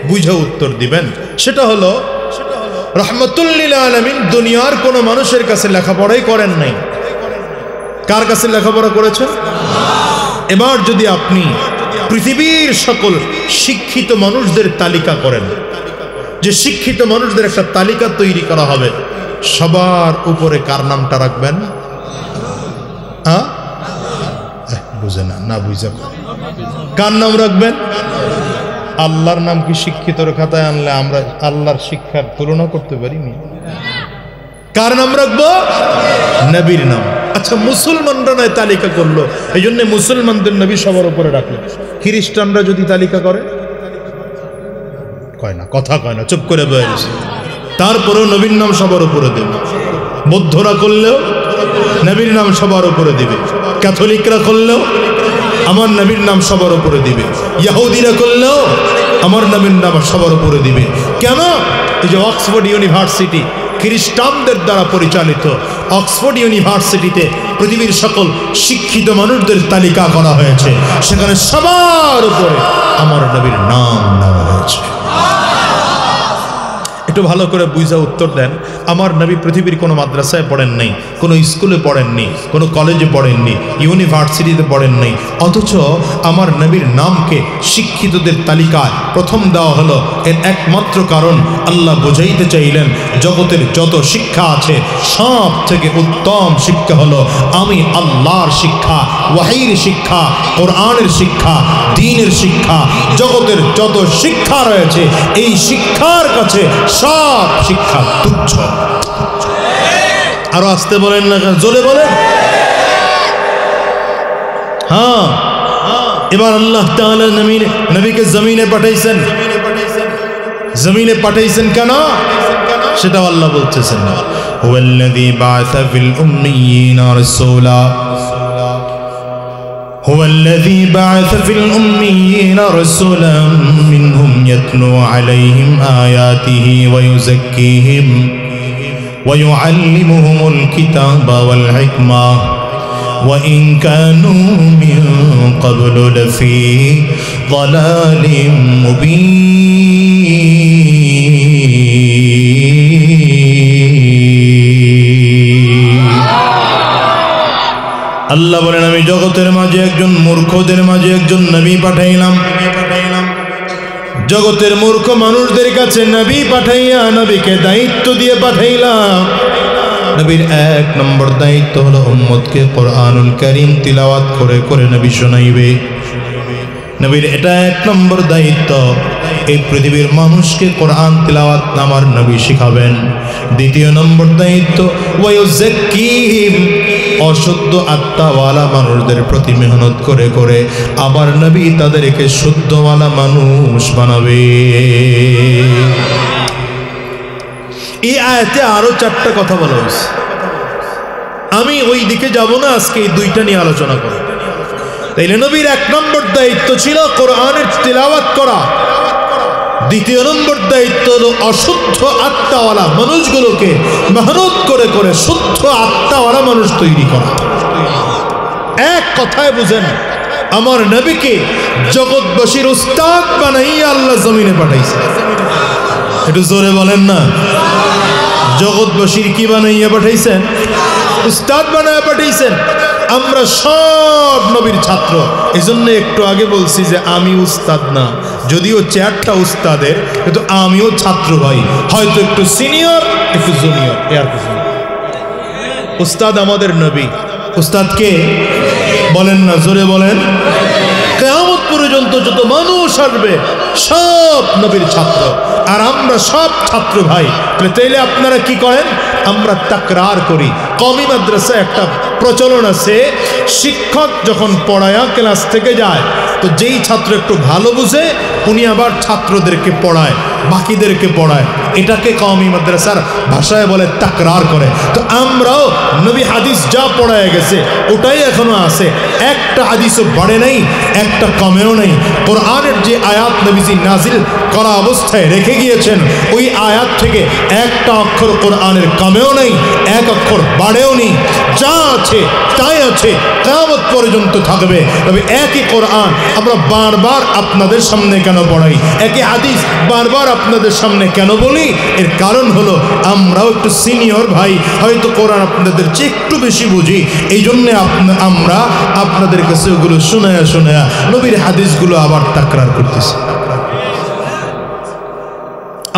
বুঝে উত্তর দিবেন। সেটা হলো রাহমাতুল লিল আলামিন দুনিয়ার কোন মানুষের কাছে লেখাপড়াই করেন নাই। কার কাছে লেখাপড়া করেছেন? এবার যদি আপনি পৃথিবীর সকল শিক্ষিত মানুষদের তালিকা করেন, যে শিক্ষিত মানুষদের একটা তালিকা তৈরি করা হবে, সবার উপরে কার নামটা রাখবেন? বুঝে না, না বুঝে কার নাম রাখবেন? আল্লাহর নাম কি শিক্ষিতর খাতায় আনলে আমরা আল্লাহর শিক্ষার তুলনা করতে পারিনি? কার নাম রাখবো? নবীর নাম। আচ্ছা, মুসলমানরা নয় তালিকা করলো, এই জন্য মুসলমানদের নবী সবার উপরে রাখলো। খ্রিস্টানরা যদি তালিকা করে, কয় না, কথা কয় না, চুপ করে বসে, তারপরেও নবীর নাম সবার উপরে দেবে। বৌদ্ধরা করলেও নবীর নাম সবার উপরে দিবে, ক্যাথলিকরা করলেও আমার নবীর নাম সবার উপরে দিবে, ইহুদিরা করলেও আমার নবীর নাম সবার উপরে দিবে। কেন? এই যে অক্সফোর্ড ইউনিভার্সিটি খ্রিস্টানদের দ্বারা পরিচালিত অক্সফোর্ড ইউনিভার্সিটিতে পৃথিবীর সকল শিক্ষিত মানুষদের তালিকা করা হয়েছে, সেখানে সবার উপরে আমার নবীর নাম নেওয়া হয়েছে। একটু ভালো করে বুঝা উত্তর দেন। আমার নবী পৃথিবীর কোনো মাদ্রাসায় পড়েন নাই, কোনো স্কুলে পড়েননি, কোনো কলেজে পড়েননি, ইউনিভার্সিটিতে পড়েন নাই, অথচ আমার নবীর নামকে শিক্ষিতদের তালিকায় প্রথম দেওয়া হলো। এর একমাত্র কারণ আল্লাহ বুঝাইতে চাইলেন জগতের যত শিক্ষা আছে সব থেকে উত্তম শিক্ষা হলো আমি আল্লাহর শিক্ষা, ওয়াহির শিক্ষা, কোরআনের শিক্ষা, দ্বীনের শিক্ষা। জগতের যত শিক্ষা রয়েছে এই শিক্ষার কাছে সব শিক্ষা তুচ্ছ। আরো আসতে বলেন না, জোরে বলেন। হ্যাঁ, এবার আল্লাহ তাআলা নবীকে জমিনে পাঠাইছেন। জমিনে পাঠাইছেন কেন সেটাও আল্লাহ বলতেছেন। হুয়াল্লাযী বা'আসা ফিল উম্মিয়িনা রাসূলা هو الذي بعث في الأميين رسولا منهم يتلو عليهم آياته ويزكيهم ويعلمهم الكتاب والحكمة وإن كانوا من قبل لفي ضلال مبين আল্লাহ বলেন আমি জগতের মাঝে একজন মূর্খদের মাঝে একজন নবী পাঠাইলাম। জগতের মূর্খ মানুষদের কাছে নবী পাঠাইয়া নবীকে দায়িত্ব দিয়ে পাঠাইলাম। নবীর এক নম্বর দায়িত্ব হলো উম্মতকে কোরআনুল কারীম তিলাওয়াত করে করে নবী শোনাইবে। নবীর এটা এক নম্বর দায়িত্ব, এই পৃথিবীর মানুষকে কোরআন তিলাওয়াত আমার নবী শিখাবেন। দ্বিতীয় নম্বর দায়িত্ব ওয়ায়ুযাক্কিহিম, অশুদ্ধ আত্মাওয়ালা মানুষদের প্রতি মেহনত করে করে আবার নবী তাদেরকে শুদ্ধওয়ালা মানুষ বানাবে। এই আয়াতে আরো 4টা কথা বলা হয়েছে, আমি ওই দিকে যাব না, আজকে এই 2টা নিয়ে আলোচনা করব। তাইলে নবীর 1 নম্বর দায়িত্ব ছিল কোরআনের তিলাওয়াত করা। দ্বিতীয় নম্বর দায়িত্ব হলো অশুদ্ধ আত্মাওয়ালা মানুষগুলোকে মেহনত করে করে শুদ্ধ আত্মাওয়ালা মানুষ তৈরি করা। এক কথায় বুঝেন, আমার নবীকে জগৎবাসীর উস্তাদ বানাইয়া আল্লাহ জমিনে পাঠাইছে। একটু জোরে বলেন না, জগৎবাসীর কি বানাইয়া পাঠাইছেন? উস্তাদ বানাইয়া পাঠাইছেন। আমরা সব নবীর ছাত্র, এজন্য একটু আগে বলছি যে আমি উস্তাদ না, যদিও চেয়ারটা উস্তাদের, কিন্তু আমিও ছাত্র ভাই, হয়তো একটু সিনিয়র একটু জুনিয়র, এর কিছু। উস্তাদ আমাদের নবী। উস্তাদ কে বলেন না, জোরে বলেন। কিয়ামত পর্যন্ত যত মানুষ আসবে সব নবীর ছাত্র, আর আমরা সব ছাত্র ভাই। তাইলে আপনারা কি করেন? আমরা তাকরার করি। কওমি মাদ্রাসায় একটা প্রচলন আছে, শিক্ষক যখন পড়ায়া ক্লাস থেকে যায় তো যেই ছাত্র একটু ভালো বুঝে উনি আবার ছাত্রদেরকে পড়ায়, বাকিদেরকে পড়ায়। এটাকে কওমি মাদ্রাসার ভাষায় বলে তাকরার করে। তো আমরাও নবী হাদিস যা পড়ায় গেছে ওটাই এখনো আছে, একটা হাদিসও বাড়ে নাই, একটা কমেও নাই। কোরআনের যে আয়াত নবীজি নাজিল করা অবস্থায় রেখে গিয়েছেন ওই আয়াত থেকে একটা অক্ষর কোরআনের কমেও নাই, এক অক্ষর বাড়েও নেই। যা আছে তাই আছে, কিয়ামত পর্যন্ত থাকবে। তবে একই কোরআন আমরা বারবার আপনাদের সামনে কেন পড়াই, একই হাদিস বারবার আপনাদের সামনে কেন বলি? এর কারণ হলো আমরাও একটু সিনিয়র ভাই, হয়তো কোরআন আপনাদের চেয়ে একটু বেশি বুঝি, এই জন্যে আমরা আপনাদের কাছে ওগুলো শোনায়া শোনায়া নবীর হাদিসগুলো আবার তাকরার করতেছি।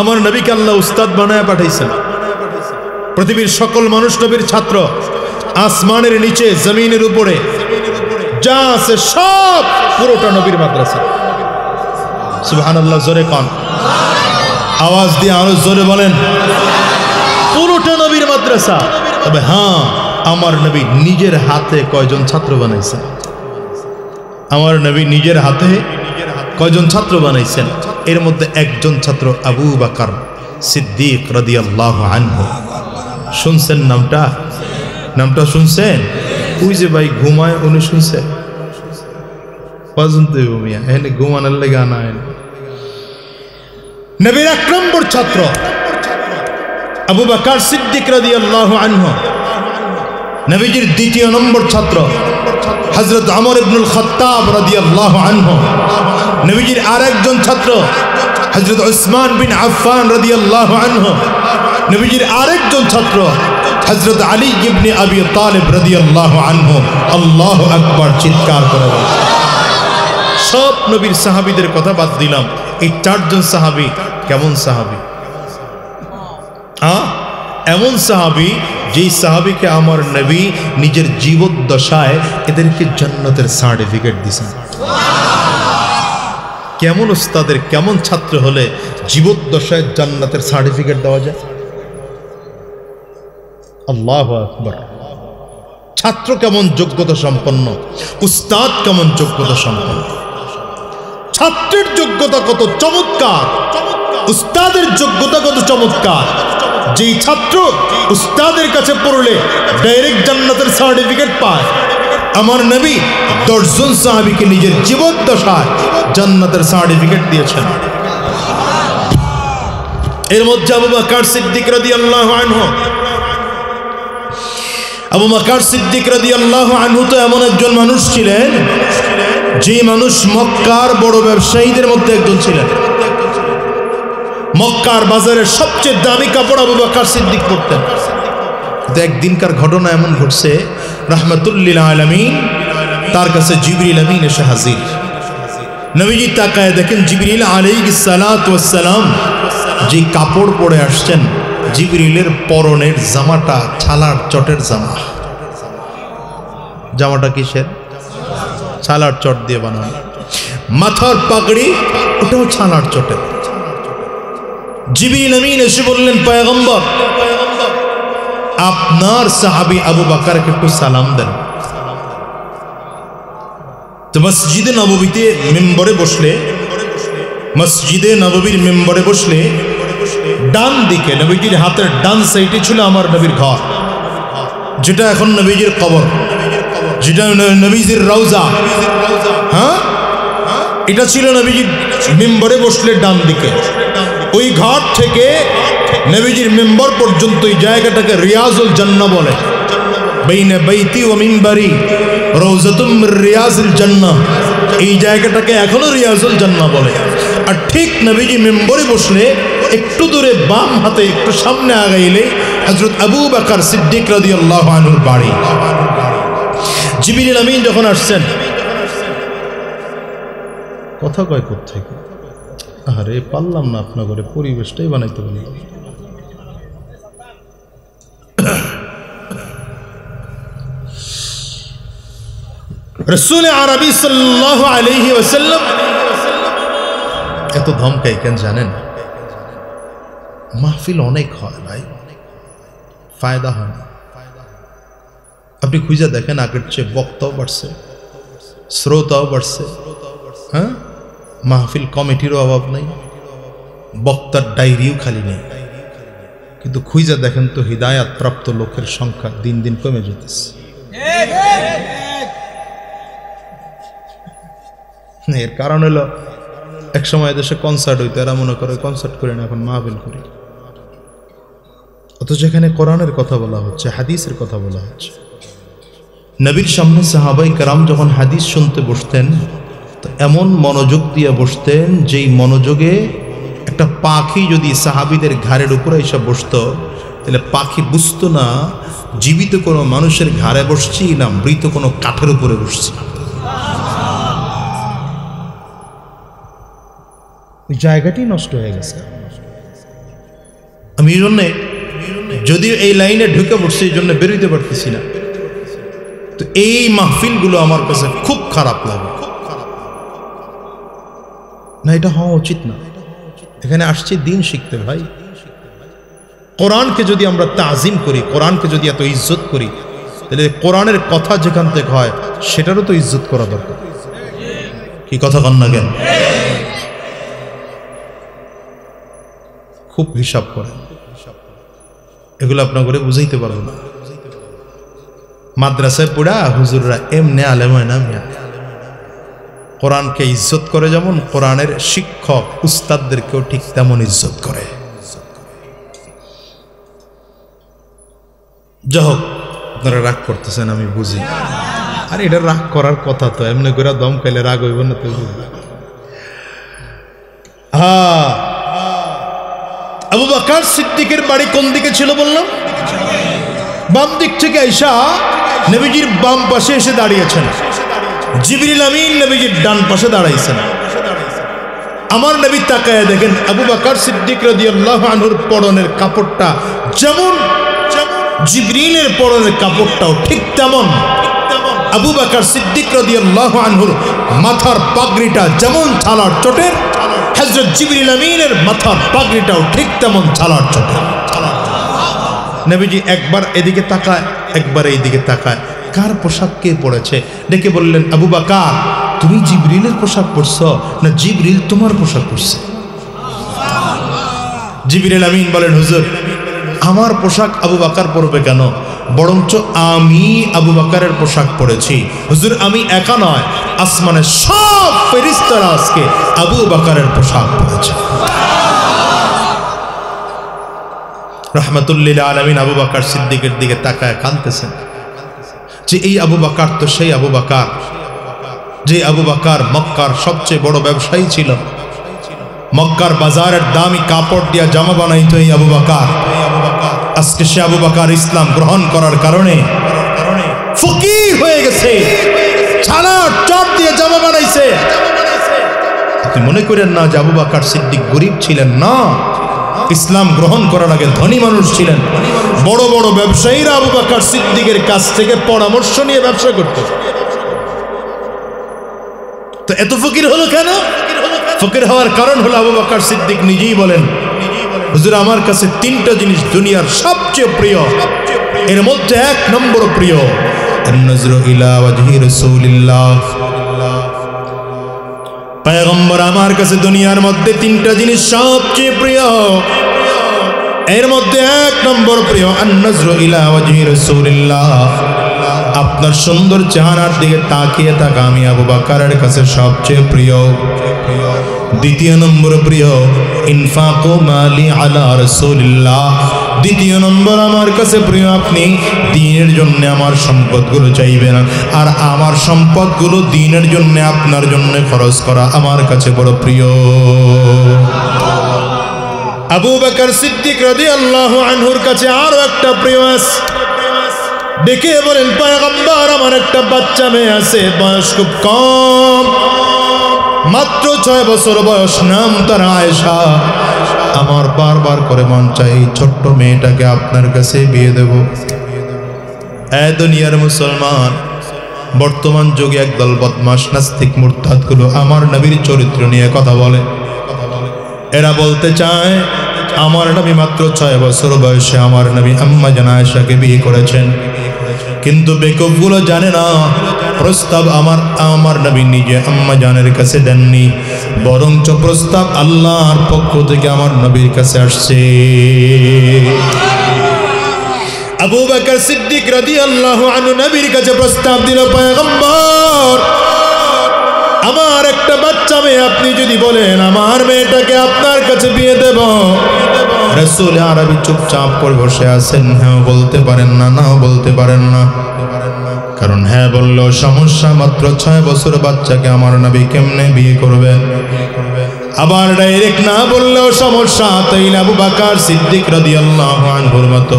আমার নবীকে আল্লাহ উস্তাদ বানায়া পাঠাইছেন। পৃথিবীর সকল মানুষ নবীর ছাত্র। আসমানের নিচে জমিনের উপরে যা আছে সব পুরোটা নবীর মাদ্রাসা। সুবহানাল্লাহ, জোরে কান, আওয়াজ দিয়ে আরো জোরে বলেন, পুরোটা নবীর মাদ্রাসা। তবে হ্যাঁ, আমার নবী নিজের হাতে কয়জন ছাত্র বানাইছেন? আমার নবী নিজের হাতে কয়জন ছাত্র বানাইছেন? এর মধ্যে একজন ছাত্র আবু বকর সিদ্দিক রাদিয়াল্লাহু আনহু। শুনছেন নামটা? নামটা শুনছেন? ওই যে ভাই ঘুমায় উনি শুনছেন? পর্যন্ত ঘুমিয়া এনে ঘুমানোর লেগে আনা নবীর 1 নম্বর ছাত্র। আবু বকর সিদ্দিক রাদিয়াল্লাহু আনহু, নবীজির দ্বিতীয় নম্বর ছাত্র হযরত ওমর ইবনুল খাত্তাব রাদিয়াল্লাহু আনহু, নবীজির আরেকজন ছাত্র হযরত উসমান বিন আফফান রাদিয়াল্লাহু আনহু, নবীজির আরেকজন ছাত্র হযরত আলী ইবনে আবি তালিব রাদিয়াল্লাহু আনহু। আল্লাহু আকবার, চিৎকার করে বলেন। সব নবীর সাহাবীদের কথা বাদ দিলাম, এই চারজন সাহাবী কেমন সাহাবী? এমন সাহাবী যেই সাহাবীকে আমার নবী নিজের জীবদ্দশায় এদেরকে জান্নাতের সার্টিফিকেট দিয়েছেন। কেমন উস্তাদের কেমন ছাত্র হলে জীবদ্দশায় জান্নাতের সার্টিফিকেট দেওয়া যায়? আল্লাহু আকবার। ছাত্র কেমন যোগ্যতা সম্পন্ন, উস্তাদ কেমন যোগ্যতা সম্পন্ন। ছাত্রের যোগ্যতা কত চমৎকার, উস্তাদের যোগ্যতা কত চমৎকার। যেই ছাত্র উস্তাদের কাছে পড়লে ডাইরেক্ট জান্নাতের সার্টিফিকেট পায়, আমার নবী 10 জন সাহাবীকে নিজের জীবদ্দশায় জান্নাতের সার্টিফিকেট দিয়েছেন। এর মধ্যে আবু বকর সিদ্দিক রাদিয়াল্লাহু আনহু, আবু বকর সিদ্দিক রাদিয়াল্লাহু আনহু তো এমন একজন মানুষ ছিলেন যে মানুষ মক্কার বড় ব্যবসায়ীদের মধ্যে একজন ছিলেন। মক্কার বাজারের সবচেয়ে দামি কাপড় আবু বকর সিদ্দিক পরতেন। কিন্তু একদিনকার ঘটনা এমন ঘটছে, রাহমাতুল লিল আলামিন তার কাছে জিবরিল আমিন এসে হাজির। নবীজি তাকায় দেখেন জিবরিল আলাইহিস সালাতু ওয়াস সালাম যে কাপড় পরে আসছেন, জিবরিলের পরনের জামাটা ছালার চটের জামা। জামাটা কিসের? ছালার চট দিয়ে বানানো। মাথার পাগড়ি ওটাও ছালার চটের। জিবরিল আমিন এসে বললেন, পয়গম্বর আপনার সাহাবী আবু বকরকে একটু সালাম দেন। তো মসজিদে নববীতে মিম্বরে বসলে, মসজিদে নববীর মিম্বরে বসলে ডান দিকে নবীজির হাতের ডান সাইডে ছিল আমার নবীর ঘর, যেটা এখন নবীজির কবর, যেটা নবীজির রওজা। হ্যাঁ, এটা ছিল নবীজির মিম্বরে বসলে ডান দিকে। ওই ঘর থেকে নবীজির মিম্বর পর্যন্ত এই জায়গাটাকে রিয়াজুল জান্নাহ বলে। বাইনা বাইতি ওয়া মিম্বরি রওজাতুম মির রিয়াজিল জান্নাহ, এই জায়গাটাকে এখনো রিয়াজুল জান্নাহ বলে। আর ঠিক নবীজি মিম্বরে বসলে একটু দূরে বাম হাতে একটু সামনে আগাইলে হযরত আবু বকর সিদ্দিক রাদিয়াল্লাহু আনহুর বাড়ি। জিবরিল আমিন যখন আসছেন, কথা কয় কোত্থেকে? আরে পারলাম না আপনাদের পরিবেশটাই বানাইতে বলি। রাসূল আরবি সাল্লাল্লাহু আলাইহি ওয়াসাল্লাম এত ধমকাই কেন জানেন? মাহফিল অনেক হয় ভাই, ফায়দা হয় না। আপনি খুঁজে দেখেন, আগের চেয়ে বক্তাও বাড়ছে, শ্রোতাও বাড়ছে। হ্যাঁ, মাহফিল কমিটিরও অভাব নেই, বক্তার ডায়েরিও খালি নেই। কিন্তু খুঁজে দেখেন তো হিদায়াত প্রাপ্ত লোকের সংখ্যা দিন দিন কমে যেতেছে। এর কারণ হলো, এক সময় দেশে কনসার্ট হইতো, এরা মনে করে কনসার্ট করে না, এখন মাহফিল করি। অথচ এখানে কোরআনের কথা বলা হচ্ছে, হাদিসের কথা বলা হচ্ছে। নবীর সামনে সাহাবাই কেরাম যখন হাদিস শুনতে বসতেন তো এমন মনোযোগ দিয়ে বসতেন, যেই মনোযোগে একটা পাখি যদি সাহাবীদের ঘাড়ের উপরে এসে বসতো, তাহলে পাখি বুঝতো না জীবিত কোনো মানুষের ঘাড়ে বসছি না মৃত কোনো কাঠের উপরে বসছি। ওই জায়গাটি নষ্ট হয়ে গেছে। আমি এই জন্যে, যদিও এই লাইনে ঢুকে পড়ছি, এই জন্য বেরোতে পারতেছি না। তো এই মাহফিলগুলো আমার কাছে খুব খারাপ লাগে না, এটা হওয়া উচিত না। এখানে আসছি দিন শিখতে ভাই। কোরআনকে যদি আমরা তাজিম করি, কোরআনকে যদি এত ইজ্জত করি, তাহলে কোরআনের কথা যেখান থেকে হয় সেটারও তো ইজ্জত করা দরকার। কি কথা কন না কেন? খুব হিসাব করে, এগুলো আপনার করে বুঝাইতে পারবো না। মাদ্রাসায় পড়া হুজুররা এমনি আলেম হয় না মিয়া। কোরআনকে ইজ্জত করে যেমন, কোরআনের শিক্ষক উস্তাদদেরকেও ঠিক তেমন ইজ্জত করে। যাই হোক, আপনারা রাগ করতেছেন আমি বুঝি, আর এটা রাগ করার কথা তো, এমনি করে দম খাইলে রাগ হইব না তো। হ্যাঁ, আবু বকর সিদ্দিকের বাড়ি কোন দিকে ছিল বললাম? বাম দিক থেকে আইসা নবীজির বাম পাশে এসে দাঁড়িয়েছেন। জিবরিল আমিন নবীজির ডান পাশে দাঁড়াইছেন। আমার নবী তাকায় দেখেন আবু বকর সিদ্দিক রাদিয়াল্লাহু আনহুর পরনের কাপড়টা যেমন জিবরিলের পরনের কাপড়টাও ঠিক তেমন আবু বকর সিদ্দিক রাদিয়াল্লাহু আনহুর মাথার পাগড়িটা যেমন ছালার চটের, হযরত জিবরিল আমিনের মাথার পাগড়িটাও ঠিক তেমন ছালার চটের। নবীজি একবার এদিকে তাকায়, একবার এইদিকে তাকায়, কার পোশাক কে পড়েছে ডেকে বললেন, আবু বকর তুমি জিবরিলের পোশাক পরছো না জিবরিল তোমার পোশাক পরছে? জিবরিল আমিন বলেন, হুজুর আমার পোশাক আবু বকর পরবে কেন, বরঞ্চ আমি আবু বকরের পোশাক পরেছি। হুজুর আমি একা নয়, আসমানের সব ফেরেশতারা আজকে আবু বকরের পোশাক পরেছে। রহমাতুল্লিল আলামিন আবু বকর সিদ্দিকের দিকে তাকায় কাঁদতেছেন যে এই আবু বকর তো সেই আবু বকর যে আবু বকর মক্কার সবচেয়ে বড় ব্যবসায়ী ছিল, মক্কার বাজারের দামি কাপড় দিয়া জামা বানাইতো এই আবু বকর। আজকে সে আবু বকর ইসলাম গ্রহণ করার কারণে ফকির হয়ে গেছে, ছানার চট দিয়ে জামা বানাইছে। আপনি মনে করেন না যে আবু বকর সিদ্দিক গরিব ছিলেন, না, ইসলাম গ্রহণ করার আগে ধনী মানুষ ছিলেন। বড় বড় ব্যবসায়ীরা আবু বকর সিদ্দিকের কাছ থেকে পরামর্শ নিয়ে ব্যবসা করত। তো এত ফকির হলো কেন? ফকির হওয়ার কারণ হলো আবু বকর সিদ্দিক নিজেই বলেন, হুজুর আমার কাছে তিনটা জিনিস দুনিয়ার সবচেয়ে প্রিয়, এর মধ্যে এক নম্বর প্রিয় আন-নজরু ইলা ওয়াজহি রাসূলিল্লাহ। পয়গম্বর আমার কাছে দুনিয়ার মধ্যে তিনটা জিনিস সবচেয়ে প্রিয়, এর মধ্যে এক নম্বর প্রিয় আন-নজরু ইলা ওয়াজহি রাসূলিল্লাহ। আপনার সুন্দর চেহারার দিকে তাকিয়ে থাকা আমি আবু বকরের কাছে সবচেয়ে প্রিয়। দ্বিতীয় নম্বর প্রিয় ইনফাকু মালি আলা রাসূলিল্লাহ। দ্বিতীয় নম্বর আমার কাছে প্রিয় আপনি দ্বীনের জন্য আমার সম্পদগুলো চাইবেন, আর আমার সম্পদগুলো দ্বীনের জন্য আপনার জন্য খরচ করা আমার কাছে বড় প্রিয়। আবু বকর সিদ্দিক রাদিয়াল্লাহু আনহুর কাছে আরো একটা প্রিয় আছে। ডেকে বলেন, পয়গম্বর আমার একটা বাচ্চা মেয়ে আছে, বয়স খুব কম, মাত্র 6 বছর বয়স, নাম তার আয়েশা। আমার বারবার করে মন চাই এই ছোট্ট মেয়েটাকে আপনার কাছে বিয়ে দেব। এই দুনিয়ার মুসলমান, বর্তমান যুগে একদল বদমাশ নাস্তিক মুরতাদগুলো আমার নবীর চরিত্র নিয়ে কথা বলে। এরা বলতে চায় আমার নবী মাত্র 6 বছর বয়সে আমার নবী আম্মা জান আয়েশাকে বিয়ে করেছেন, কিন্তু বেকুবগুলো জানে না প্রস্তাব আমার নবী নিজে আম্মা জানের কাছে দেননি, বরঞ্চ প্রস্তাব আল্লাহর পক্ষ থেকে আমার নবীর কাছে আসছে। আবু বকর সিদ্দিক রাদিয়াল্লাহু আনহু নবীর কাছে প্রস্তাব দিল, পয়গম্বর আমার একটা বাচ্চা মেয়ে, আপনি যদি বলেন আমার মেয়েটাকে আপনার কাছে বিয়ে দেব। রাসূল আরবি চুপচাপ করে বসে আছেন, হ্যাঁ বলতে পারেন না, নাও বলতে পারেন না। কারণ হ্যাঁ বললো সমস্যা, মাত্র 6 বছর বাচ্চাকে আমার নবী কেমনে বিয়ে করবেন। আবার ডাইরেক্ট না বললেও সমস্যা। তাই আবু বকর সিদ্দিক রাদিয়াল্লাহু আনহুর মতো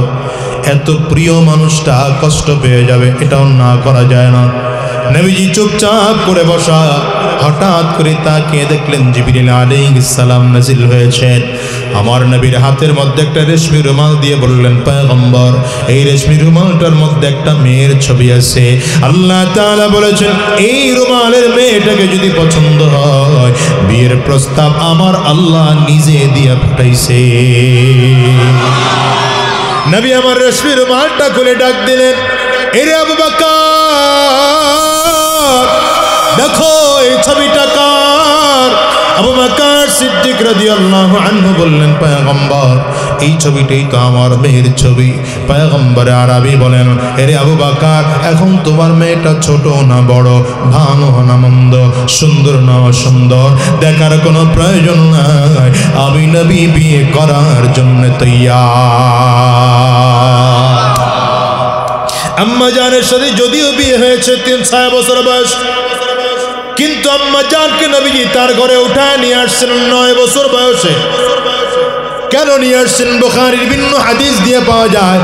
এত প্রিয় মানুষটা কষ্ট পেয়ে যাবে, এটাও না করা যায় না। নবীজি চুপচাপ করে বসা, হঠাৎ করে তাকিয়ে দেখলেন জিবরিল আলাইহিস সালাম নাজিল হয়েছেন। আমার নবীর হাতের মধ্যে একটা রেশমি রুমাল দিয়ে বললেন, পয়গম্বর এই রেশমি রুমালটার মধ্যে একটা মেয়ের ছবি আছে। আল্লাহ তাআলা বলেছেন এই রুমালের মেয়েটাকে যদি পছন্দ হয়, বিয়ের প্রস্তাব আমার আল্লাহ নিজে দিয়ে পাঠাইছে। নবী আমার রেশমি রুমালটা খুলে ডাক দিলেন, এরে আবু বকর দেখো এই ছবিটা কার? আবু বকর সিদ্দিক রাদিয়াল্লাহু আনহু বললেন, পয়গম্বর এই ছবিটাই তো আমার মেয়ের ছবি। পয়গম্বর আরবি বলেন, এরে আবু বকর এখন তোমার মেয়েটা ছোট না বড়, ভালো না মন্দ, সুন্দর না অসুন্দর, দেখার কোনো প্রয়োজন নাই, আমি নবী বিয়ে করার জন্য তৈয়ার। আম্মা জানের সাথে যদিও বিয়ে হয়েছে 3-6 বছর বয়স, কিন্তু আম্মা জানকে নবীজি তার ঘরে উঠায় নিয়ে আসছেন 9 বছর বয়সে। কেন নিয়ে আসছেন? বুখারীর বিভিন্ন হাদিস দিয়ে পাওয়া যায়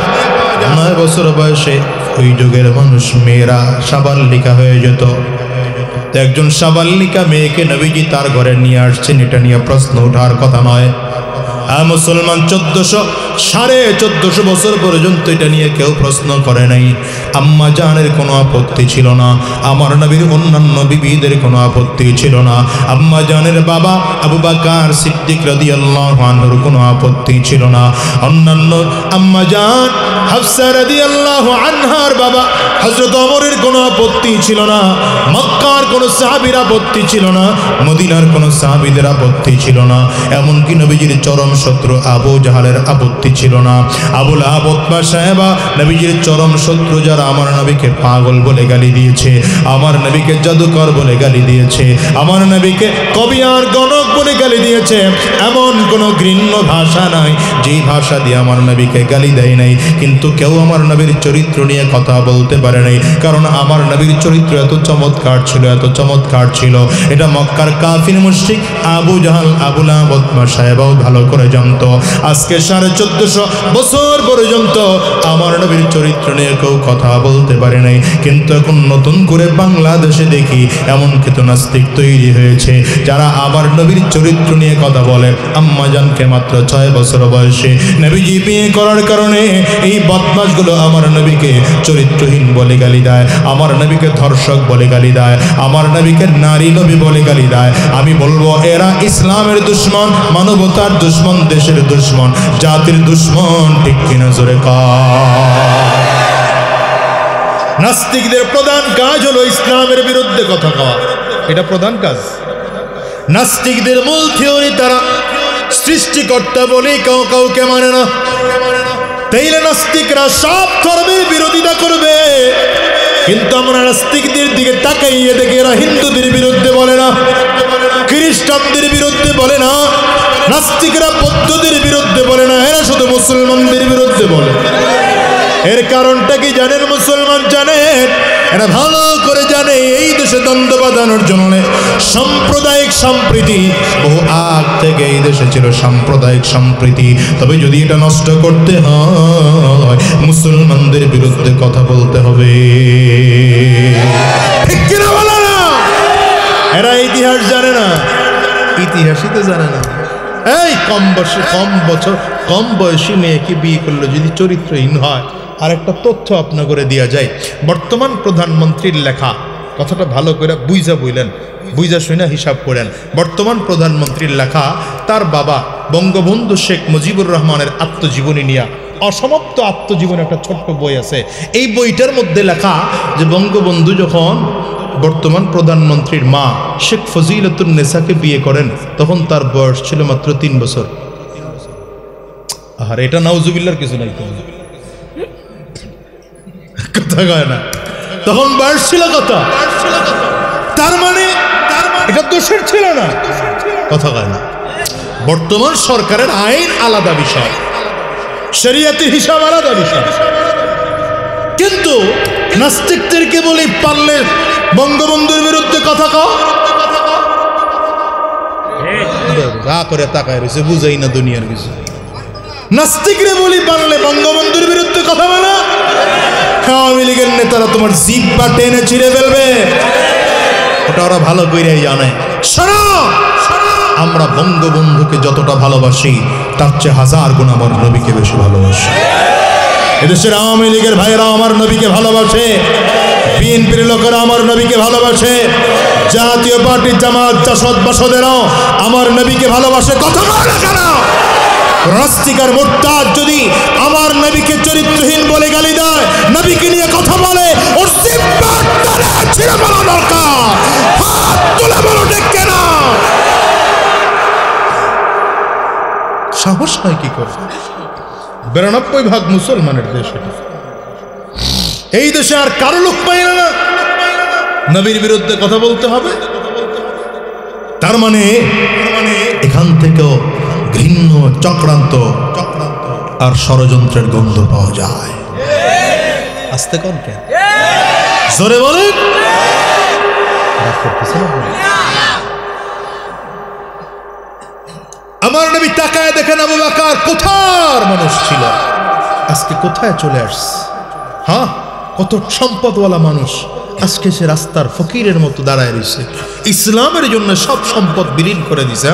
9 বছর বয়সে ওই যুগের মানুষ মেয়েরা সাবালিকা হয়ে যেত। একজন সাবালিকা মেয়েকে নবীজি তার ঘরে নিয়ে আসছেন, এটা নিয়ে প্রশ্ন ওঠার কথা নয়। মুসলমান 1400 বছর পর্যন্ত এটা নিয়ে কেউ প্রশ্ন করে নাই। আম্মা জানের কোনো আপত্তি ছিল না, আমার নবীর অন্যান্য বিবিদের কোনো আপত্তি ছিল না, আম্মা জানের বাবা আবু বকর সিদ্দিক রাদিয়াল্লাহু আনহুর কোনো আপত্তি ছিল না, অন্যান্য আম্মা জান হাফসা রাদিয়াল্লাহু আনহার বাবা হযরত ওমরের কোনো আপত্তি ছিল না, মক্কার কোনো সাহাবীর আপত্তি ছিল না, মদিনার কোনো সাহাবীদের আপত্তি ছিল না, এমনকি নবীজির চরম শত্রু আবু জাহালের আপত্তি ছিল না। আবুল আহাব উতবা সাহেবা নবীজির চরম শত্রু, যারা আমার নবীকে পাগল বলে গালি দিয়েছে, আমার নবীকে জাদুকর বলে গালি দিয়েছে, আমার নবীকে কবি আর গণক বলে গালি দিয়েছে, এমন কোনো ঘৃণ্য ভাষা নাই যেই ভাষা দিয়ে আমার নবীকে গালি দেয় নাই, কিন্তু কেউ আমার নবীর চরিত্র নিয়ে কথা বলতে পারে নাই। কারণ আমার নবীর চরিত্র এত চমৎকার ছিল, এত চমৎকার ছিল, এটা মক্কার কাফির মুশরিক আবু জাহাল আবুল আহাব উতবা সাহেবাও ভালো করে জানতো। আজকে 1450 বছর পর্যন্ত আমার নবীর চরিত্র নিয়ে কেউ কথা বলতে পারে নাই, কিন্তু এখন নতুন করে বাংলাদেশে দেখি এমন কিছু নাস্তিক তৈরি হয়েছে যারা আমার নবীর চরিত্র নিয়ে কথা বলে। আম্মা জানকে মাত্র 6 বছর বয়সে নবীজি বিয়ে করার কারণে এই বদমাশগুলো আমার নবীকে চরিত্রহীন বলে গালি দেয়, আমার নবীকে ধর্ষক বলে গালি দেয়, আমার নবীকে নারী নবী বলে গালি দেয়। আমি বলবো এরা ইসলামের দুশমন, মানবতার দুশমন, দেশের দুশমন, জাতির দুশমন, ঠিক কিনা জোরে কর। নাস্তিকদের প্রধান কাজ হলো ইসলামের বিরুদ্ধে কথা কওয়া, এটা প্রধান কাজ। নাস্তিকদের মূল থিওরি তারা সৃষ্টিকর্তা বলে কাউকে মানে না। তাইলে নাস্তিকরা সব ধর্মের বিরোধিতা করবে, কিন্তু আমরা নাস্তিকদের দিকে তাকাইয়ে দেখি এরা হিন্দুদের বিরুদ্ধে বলে না, খ্রিস্টানদের বিরুদ্ধে বলে না, নাস্তিকরা বৌদ্ধদের বিরুদ্ধে বলে না, এরা শুধু মুসলমানদের বিরুদ্ধে বলে। এর কারণটা কি জানেন মুসলমান? জানেন, এরা ভালো করে জানে এই দেশে দ্বন্দ্ব বাঁধানোর জন্য সাম্প্রদায়িক সম্প্রীতি, বহু আগ থেকে এই দেশে ছিল সাম্প্রদায়িক সম্প্রীতি। তবে যদি এটা নষ্ট করতে হয় মুসলমানদের বিরুদ্ধে কথা বলতে হবে, ঠিক কিনা বলো না? এরা ইতিহাস জানে না, ইতিহাসই তো জানে না। এই কম বয়সী মেয়েকে বিয়ে করলে যদি চরিত্রহীন হয়, আরেকটা তথ্য আপনার করে দেওয়া যায়। বর্তমান প্রধানমন্ত্রীর লেখা কথাটা ভালো করে বুঝা শুনে হিসাব করেন। বর্তমান প্রধানমন্ত্রীর লেখা, তার বাবা বঙ্গবন্ধু শেখ মুজিবুর রহমানের আত্মজীবনী নিয়ে অসমাপ্ত আত্মজীবনী একটা ছোট্ট বই আছে। এই বইটার মধ্যে লেখা যে বঙ্গবন্ধু যখন বর্তমান প্রধানমন্ত্রীর মা শেখ ফজিলাতুন্নেসাকে বিয়ে করেন তখন তার বয়স ছিল মাত্র 3 বছর। আর এটা নাউজুবিল্লাহর কিছু নাই, কথা কয় না, তখন বয়স ছিল কত? তার মানে এটা দোষের ছিল না, কথা কয় না। বর্তমান সরকারের আইন আলাদা বিষয়, শরিয়াতের হিসাব আলাদা বিষয়, কিন্তু নাস্তিকদেরকে বলি পারলে বঙ্গবন্ধুর বিরুদ্ধে কথা কও, গা করে তাকায় রয়েছে, বুঝাই না দুনিয়ার কিছু। নাস্তিকরে বলি পারলে বঙ্গবন্ধুর বিরুদ্ধে কথা বলো, আওয়ামী লীগের নেতারা তোমার জিহ্বা টেনে ছিঁড়ে ফেলবে, ওটা ওরা ভালো করেই জানে। শোনো, আমরা বঙ্গবন্ধুকে যতটা ভালোবাসি তার চেয়ে 1000 গুণ আমার নবীকে বেশি ভালোবাসি। এদেশের আওয়ামী লীগের ভাইয়েরা আমার নবীকে ভালোবাসে, বিএনপির লোকেরা আমার নবীকে ভালোবাসে, জাতীয় পার্টি জামাত জাসদ বাসদেরাও আমার নবীকে ভালোবাসে। কথা বলে কেন? রাস্তিকার মুরতাদ যদি আমার নবীকে চরিত্রহীন বলে গালি দেয়, নবীকে নিয়ে কথা বলে, ওর জিহ্বা টেনে ছিঁড়ে ফেলা দরকার, হাত তুলে বলো ঠিক কেনা। সাহস হয় কি করে? 92% মুসলমানের দেশ, এই দেশে আর কারো লোক পাই না নবীর বিরুদ্ধে কথা বলতে হবে। তার মানে এখান থেকেও ঘৃণ্য চক্রান্ত আর ষড়যন্ত্রের গন্ধ পাওয়া যায়। আস্তে কোন কেন জোরে বলেন রাগ করতেছেন আমার নবী তাকায় দেখেন আবু বকর কোথার মানুষ ছিল আজকে কোথায় চলে আসছে হ্যাঁ কত সম্পদওয়ালা মানুষ আজকে সে রাস্তার ফকিরের মতো দাঁড়ায় রয়েছে ইসলামের জন্য সব সম্পদ বিলীন করে দিছে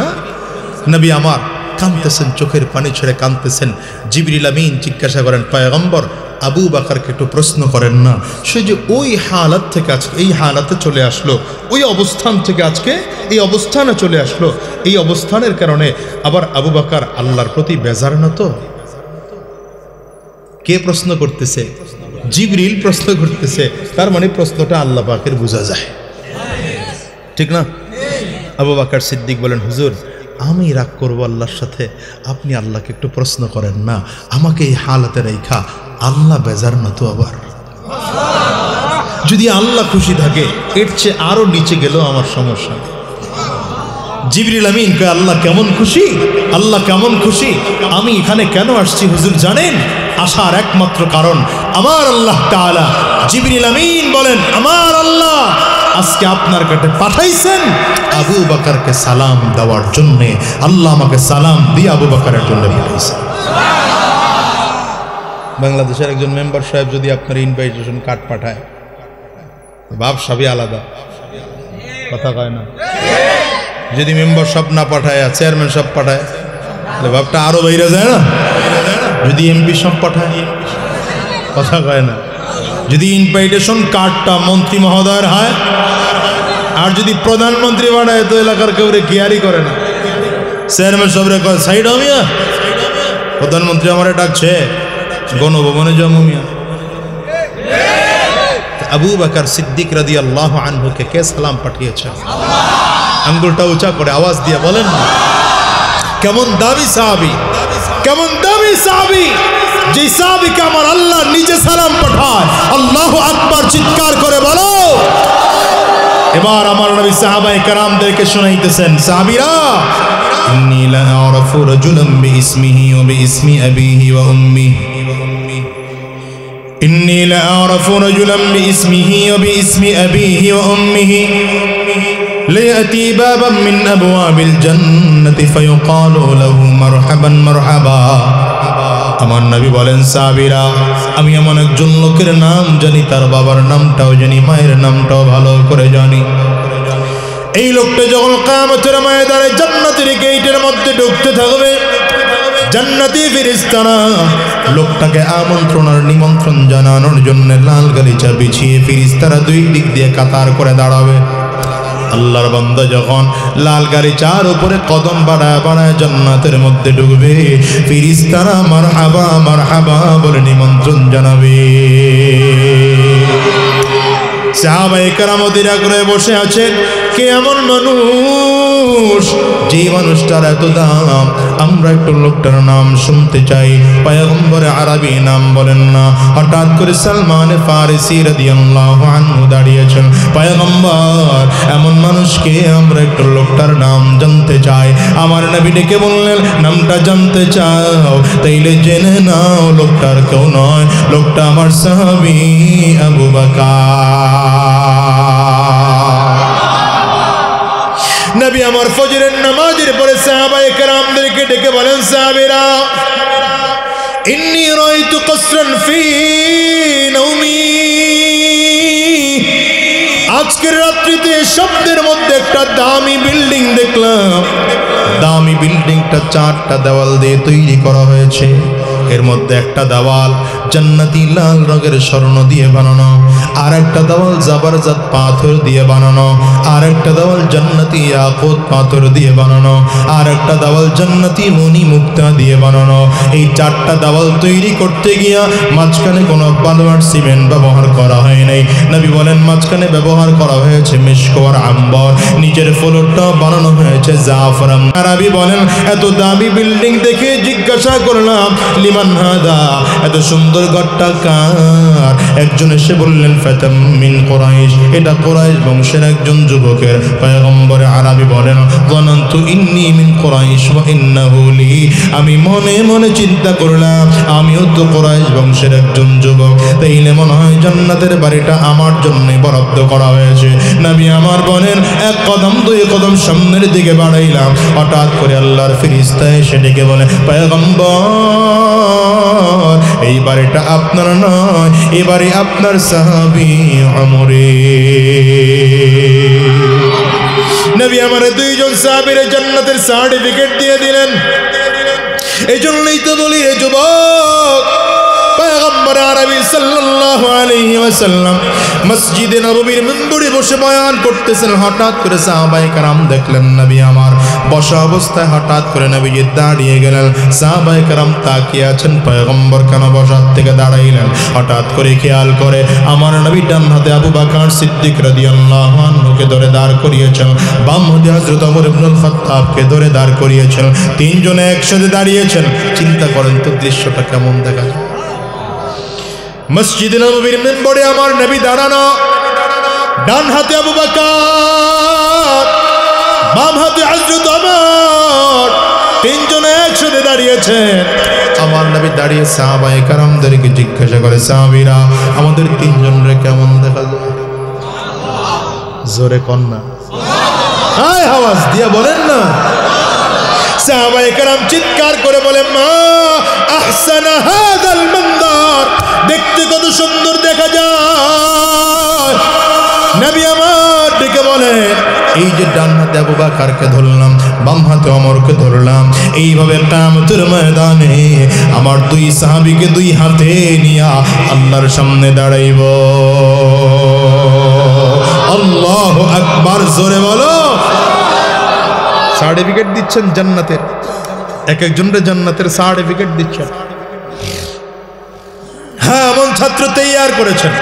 নবী আমার কাঁদতেছেন চোখের পানি ছেড়ে কাঁদতেছেন জিবরিল আমিন জিজ্ঞাসা করেন পয়গম্বর আবু বকরকে একটু প্রশ্ন করেন না সে যে ওই হালাত থেকে আজকে এই হালাতে চলে আসলো ওই অবস্থান থেকে আজকে এই অবস্থানে চলে আসলো এই অবস্থানের কারণে আবার আবু বকর আল্লাহর প্রতি বেজার না তো কে প্রশ্ন করতেছে জিবরিল প্রশ্ন করতেছে তার মানে প্রশ্নটা আল্লাহ পাকের বোঝা যায় ঠিক না আবু বকর সিদ্দিক বলেন হুজুর আমি রাগ করবো আল্লাহর সাথে আপনি আল্লাহকে একটু প্রশ্ন করেন না আমাকে এই হালাতে রেখা আল্লাহ বেজার না তো আবার যদি আল্লাহ খুশি থাকে এর চেয়ে আরো নিচে গেলেও আমার সমস্যা জিবরিল আমিন কয় আল্লাহ কেমন খুশি আল্লাহ কেমন খুশি আমি এখানে কেন আসছি হুজুর জানেন আসার একমাত্র কারণ আমার আল্লাহ তাআলা জিবরিল আমিন বলেন আমার আল্লাহ আজকে আপনার কাছে পাঠাইছেন আবু বকরকে সালাম দেওয়ার জন্য আল্লাহ আমাকে সালাম দিয়ে আবু বকরের জন্য পাঠাইছেন বাংলাদেশের একজন মেম্বার সাহেব যদি আপনার ইনভাইটেশন কার্ড পাঠায় বাপ সবই আলাদা কথা কয় না যদি মেম্বার সব না পাঠায় চেয়ারম্যান সব পাঠায় তাহলে বাপটা আরো বাইরে যায় না যদি এমপি সব পাঠায় কথা কয় না যদি ইনভাইটেশন কার্ডটা মন্ত্রী মহোদয়ের হয় আর যদি প্রধানমন্ত্রী বানায় তো এলাকার কেউ কেয়ারই করে না চেয়ারম্যান সবরে কয় সাইড মিয়া প্রধানমন্ত্রী আমারে ডাকছে গণভবনে যাবো মিয়া আবু বকর সিদ্দিক রাদিয়াল্লাহু আনহুকে কে সালাম পাঠিয়েছেন আঙ্গুলটা উঁচা করে আওয়াজ দিয়ে বলেন না কেমন দামি সাহাবী কেমন দামি সাহাবী যে সাহাবীকে আমার আল্লাহ নিজে সালাম পাঠায় আল্লাহু আকবার চিৎকার করে বলো এবার আমার নবী সাহাবায়ে কেরামদেরকে শোনাইতেছেন সাহাবীরা ইন্নী লা আরাফু রাজুলান বিইসমিহি ওয়া বিইসমি আবিহি ওয়া উম্মিহি إني لأعرف رجلا باسمه وباسم أبيه وأمه ليأتي بابا من أبواب الجنة فيقال له مرحبا مرحبا আমার নবী বলেন সাহাবীরা আমি এমন একজন লোকের নাম জানি তার বাবার নামটাও জানি মায়ের নামটাও ভালো করে জানি এই লোকটা যখন কিয়ামতের ময়দানে জান্নাতের গেটের মধ্যে ঢুকতে থাকবে জান্নাতি ফেরেশতারা লোকটাকে আমন্ত্রণ আর নিমন্ত্রণ জানানোর জন্য লাল গালিচা বিছিয়ে ফেরেশতারা দুই দিক দিয়ে কাতার করে দাঁড়াবে আল্লাহর বান্দা যখন লাল গালিচার উপরে কদম বাড়ায় বাড়ায় জান্নাতের মধ্যে ঢুকবে ফেরেশতারা মারহাবা মারহাবা বলে নিমন্ত্রণ জানাবে সাহাবায়ে কেরাম অধীরা করে বসে আছেন কে এমন মানুষ যে মানুষটার এত দাম আমরা একটু লোকটার নাম শুনতে চাই পয়গম্বরে আরবি নাম বলেন না হঠাৎ করে সালমান ফারিসি রাদিয়াল্লাহু আনহু দাঁড়িয়েছেন পয়গম্বর এমন মানুষকে আমরা একটু লোকটার নাম জানতে চাই আমার নবী ডেকে বললেন নামটা জানতে চাও তাইলে জেনে নাও লোকটার কেউ নয় লোকটা আমার সাহাবী আবু বকর নবী আমার ফজরের নামাজের পরে সাহাবায়ে কেরামদেরকে ডেকে বলেন সাহাবীরা ইন্নী রাআইতু কসরান ফি নাওমি আজকের রাত্রিতে শব্দের মধ্যে একটা দামি বিল্ডিং দেখলাম দামি বিল্ডিংটা চারটা দেওয়াল দিয়ে তৈরি করা হয়েছে এর মধ্যে একটা দেওয়াল জান্নাতি লাল রঙের স্বর্ণ দিয়ে বানানো আর একটা দেওয়াল জাবরজাত পাথর দিয়ে বানানো আর একটা দেওয়াল জান্নাতি ইয়াকুত পাথর দিয়ে বানানো আর একটা দেওয়াল জান্নাতি মণি মুক্তা দিয়ে বানানো এই চারটা দেওয়াল তৈরি করতে গিয়া মাঝখানে কোনো বালুর সিমেন্ট ব্যবহার করা হয় নাই নবী বলেন মাঝখানে ব্যবহার করা হয়েছে মিশক আর আম্বর নিচের ফ্লোরটা বানানো হয়েছে জাফরান আরবি বলেন এত দামি বিল্ডিং দেখে জিজ্ঞাসা করলাম লিমান হাদা এত সুন্দর ঘরটা কার একজন এসে বললেন ফাতাম মিন কুরাইশ এটা কুরাইশ বংশের একজন যুবক যুবকের পয়গম্বর আরবি বলেন যনন্তু ইন্নী মিন কুরাইশ ওয়া ইন্নাহু লি, আমি মনে মনে চিন্তা করলাম আমিও তো কুরাইশ বংশের একজন যুবক, তাইলে মনে হয় জান্নাতের বাড়িটা আমার জন্যই বরাদ্দ করা হয়েছে। নবী আমার বলেন এক কদম দুই কদম সামনের দিকে বাড়াইলাম, হঠাৎ করে আল্লাহর ফেরেশতা এসে ডেকে বলে পয়গম্বর এই বাড়িটা আপনার নয়, এই বাড়ি আপনার সাহাবী ওমরের। নবী আমার দুইজন সাহাবীর জান্নাতের সার্টিফিকেট দিয়ে দিলেন। এই জন্যই তো বলি রে যুবক, পয়গম্বর আরবি সাল্লাল্লাহু আলাইহি ওয়াসাল্লাম মসজিদে নববীর মিম্বরে বসে বয়ান করতেছেন। হঠাৎ করে সাহাবায়ে কেরাম দেখলেন নবী আমার বসা অবস্থায়, হঠাৎ করে নবীজি দাঁড়িয়ে গেলেন। সাহাবায়ে কেরাম তাকিয়ে আছেন, পয়গম্বর কেন বসার থেকে দাঁড়াইলেন? হঠাৎ করে খেয়াল করে আমার নবী ডান হাতে আবু বকর সিদ্দিক রাদিয়াল্লাহু আনহুকে ধরে দাঁড় করিয়েছেন, বাম হাতে হযরত ওমর ইবনুল খাত্তাবকে ধরে দাঁড় করিয়েছেন। তিনজনে একসাথে দাঁড়িয়েছেন। চিন্তা করেন তো দৃশ্যটা কেমন দেখা যায়। মসজিদে নববীর মিম্বরে আমার নবী দাঁড়ানো, ডান হাতে আবু বকর, বাম হাতে হযরত ওমর, তিনজনে একসাথে দাঁড়িয়েছেন। আমার নবী দাঁড়িয়ে সাহাবায়ে কেরামদেরকে জিজ্ঞাসা করে, সাহাবীরা আমাদের তিনজনরে কেমন দেখা যায়? জোরে কন্যা আয় আওয়াজ দিয়া বলেন না। সাহাবায়ে কেরাম চিৎকার করে বলে মা আহসানা হাযাল মানদার, দেখতে কত সুন্দর দেখা যায়। নবী আমার ডেকে বলে এই যে ডান হাতে আবু বকরকে ধরলাম, বাম হাতে ওমরকে ধরলাম, এইভাবে কিয়ামতের ময়দানে আমার দুই সাহাবীকে দুই হাতে নিয়া আল্লাহর সামনে দাঁড়াইব। আল্লাহু আকবার, জোরে বলো। সার্টিফিকেট দিচ্ছেন জান্নাতের, এক একজনের জান্নাতের সার্টিফিকেট দিচ্ছেন। হ্যাঁ, এমন ছাত্র তৈয়ার করেছেন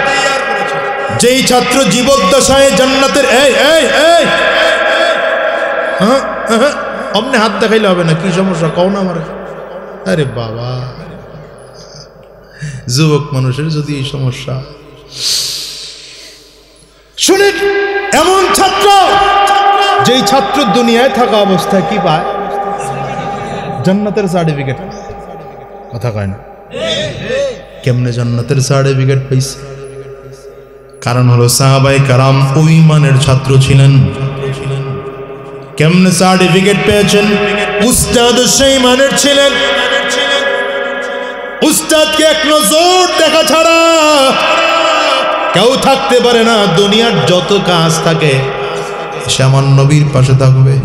যেই ছাত্র জীবদ্দশায় জান্নাতের এই এই এই অমনে হাত দেখাইলে হবে না। কি সমস্যা কও না আমার? আরে বাবা, যুবক মানুষের যদি এই সমস্যা। শুনেন, এমন ছাত্র যেই ছাত্র দুনিয়ায় থাকা অবস্থায় কি পায়? জান্নাতের সার্টিফিকেট। কথা কয় না? কেমনে জান্নাতের সার্টিফিকেট পাইছে? কারণ হলো সাহাবায়ে কেরাম ওই মানের ছাত্র ছিলেন। কেমনে সার্টিফিকেট পেয়েছেন? উস্তাদ সেই মানের ছিলেন। উস্তাদকে এক নজর দেখা ছাড়া কেউ থাকতে পারে না। দুনিয়ার যত কাজ থাকে সে আমার নবীর পাশে থাকবে।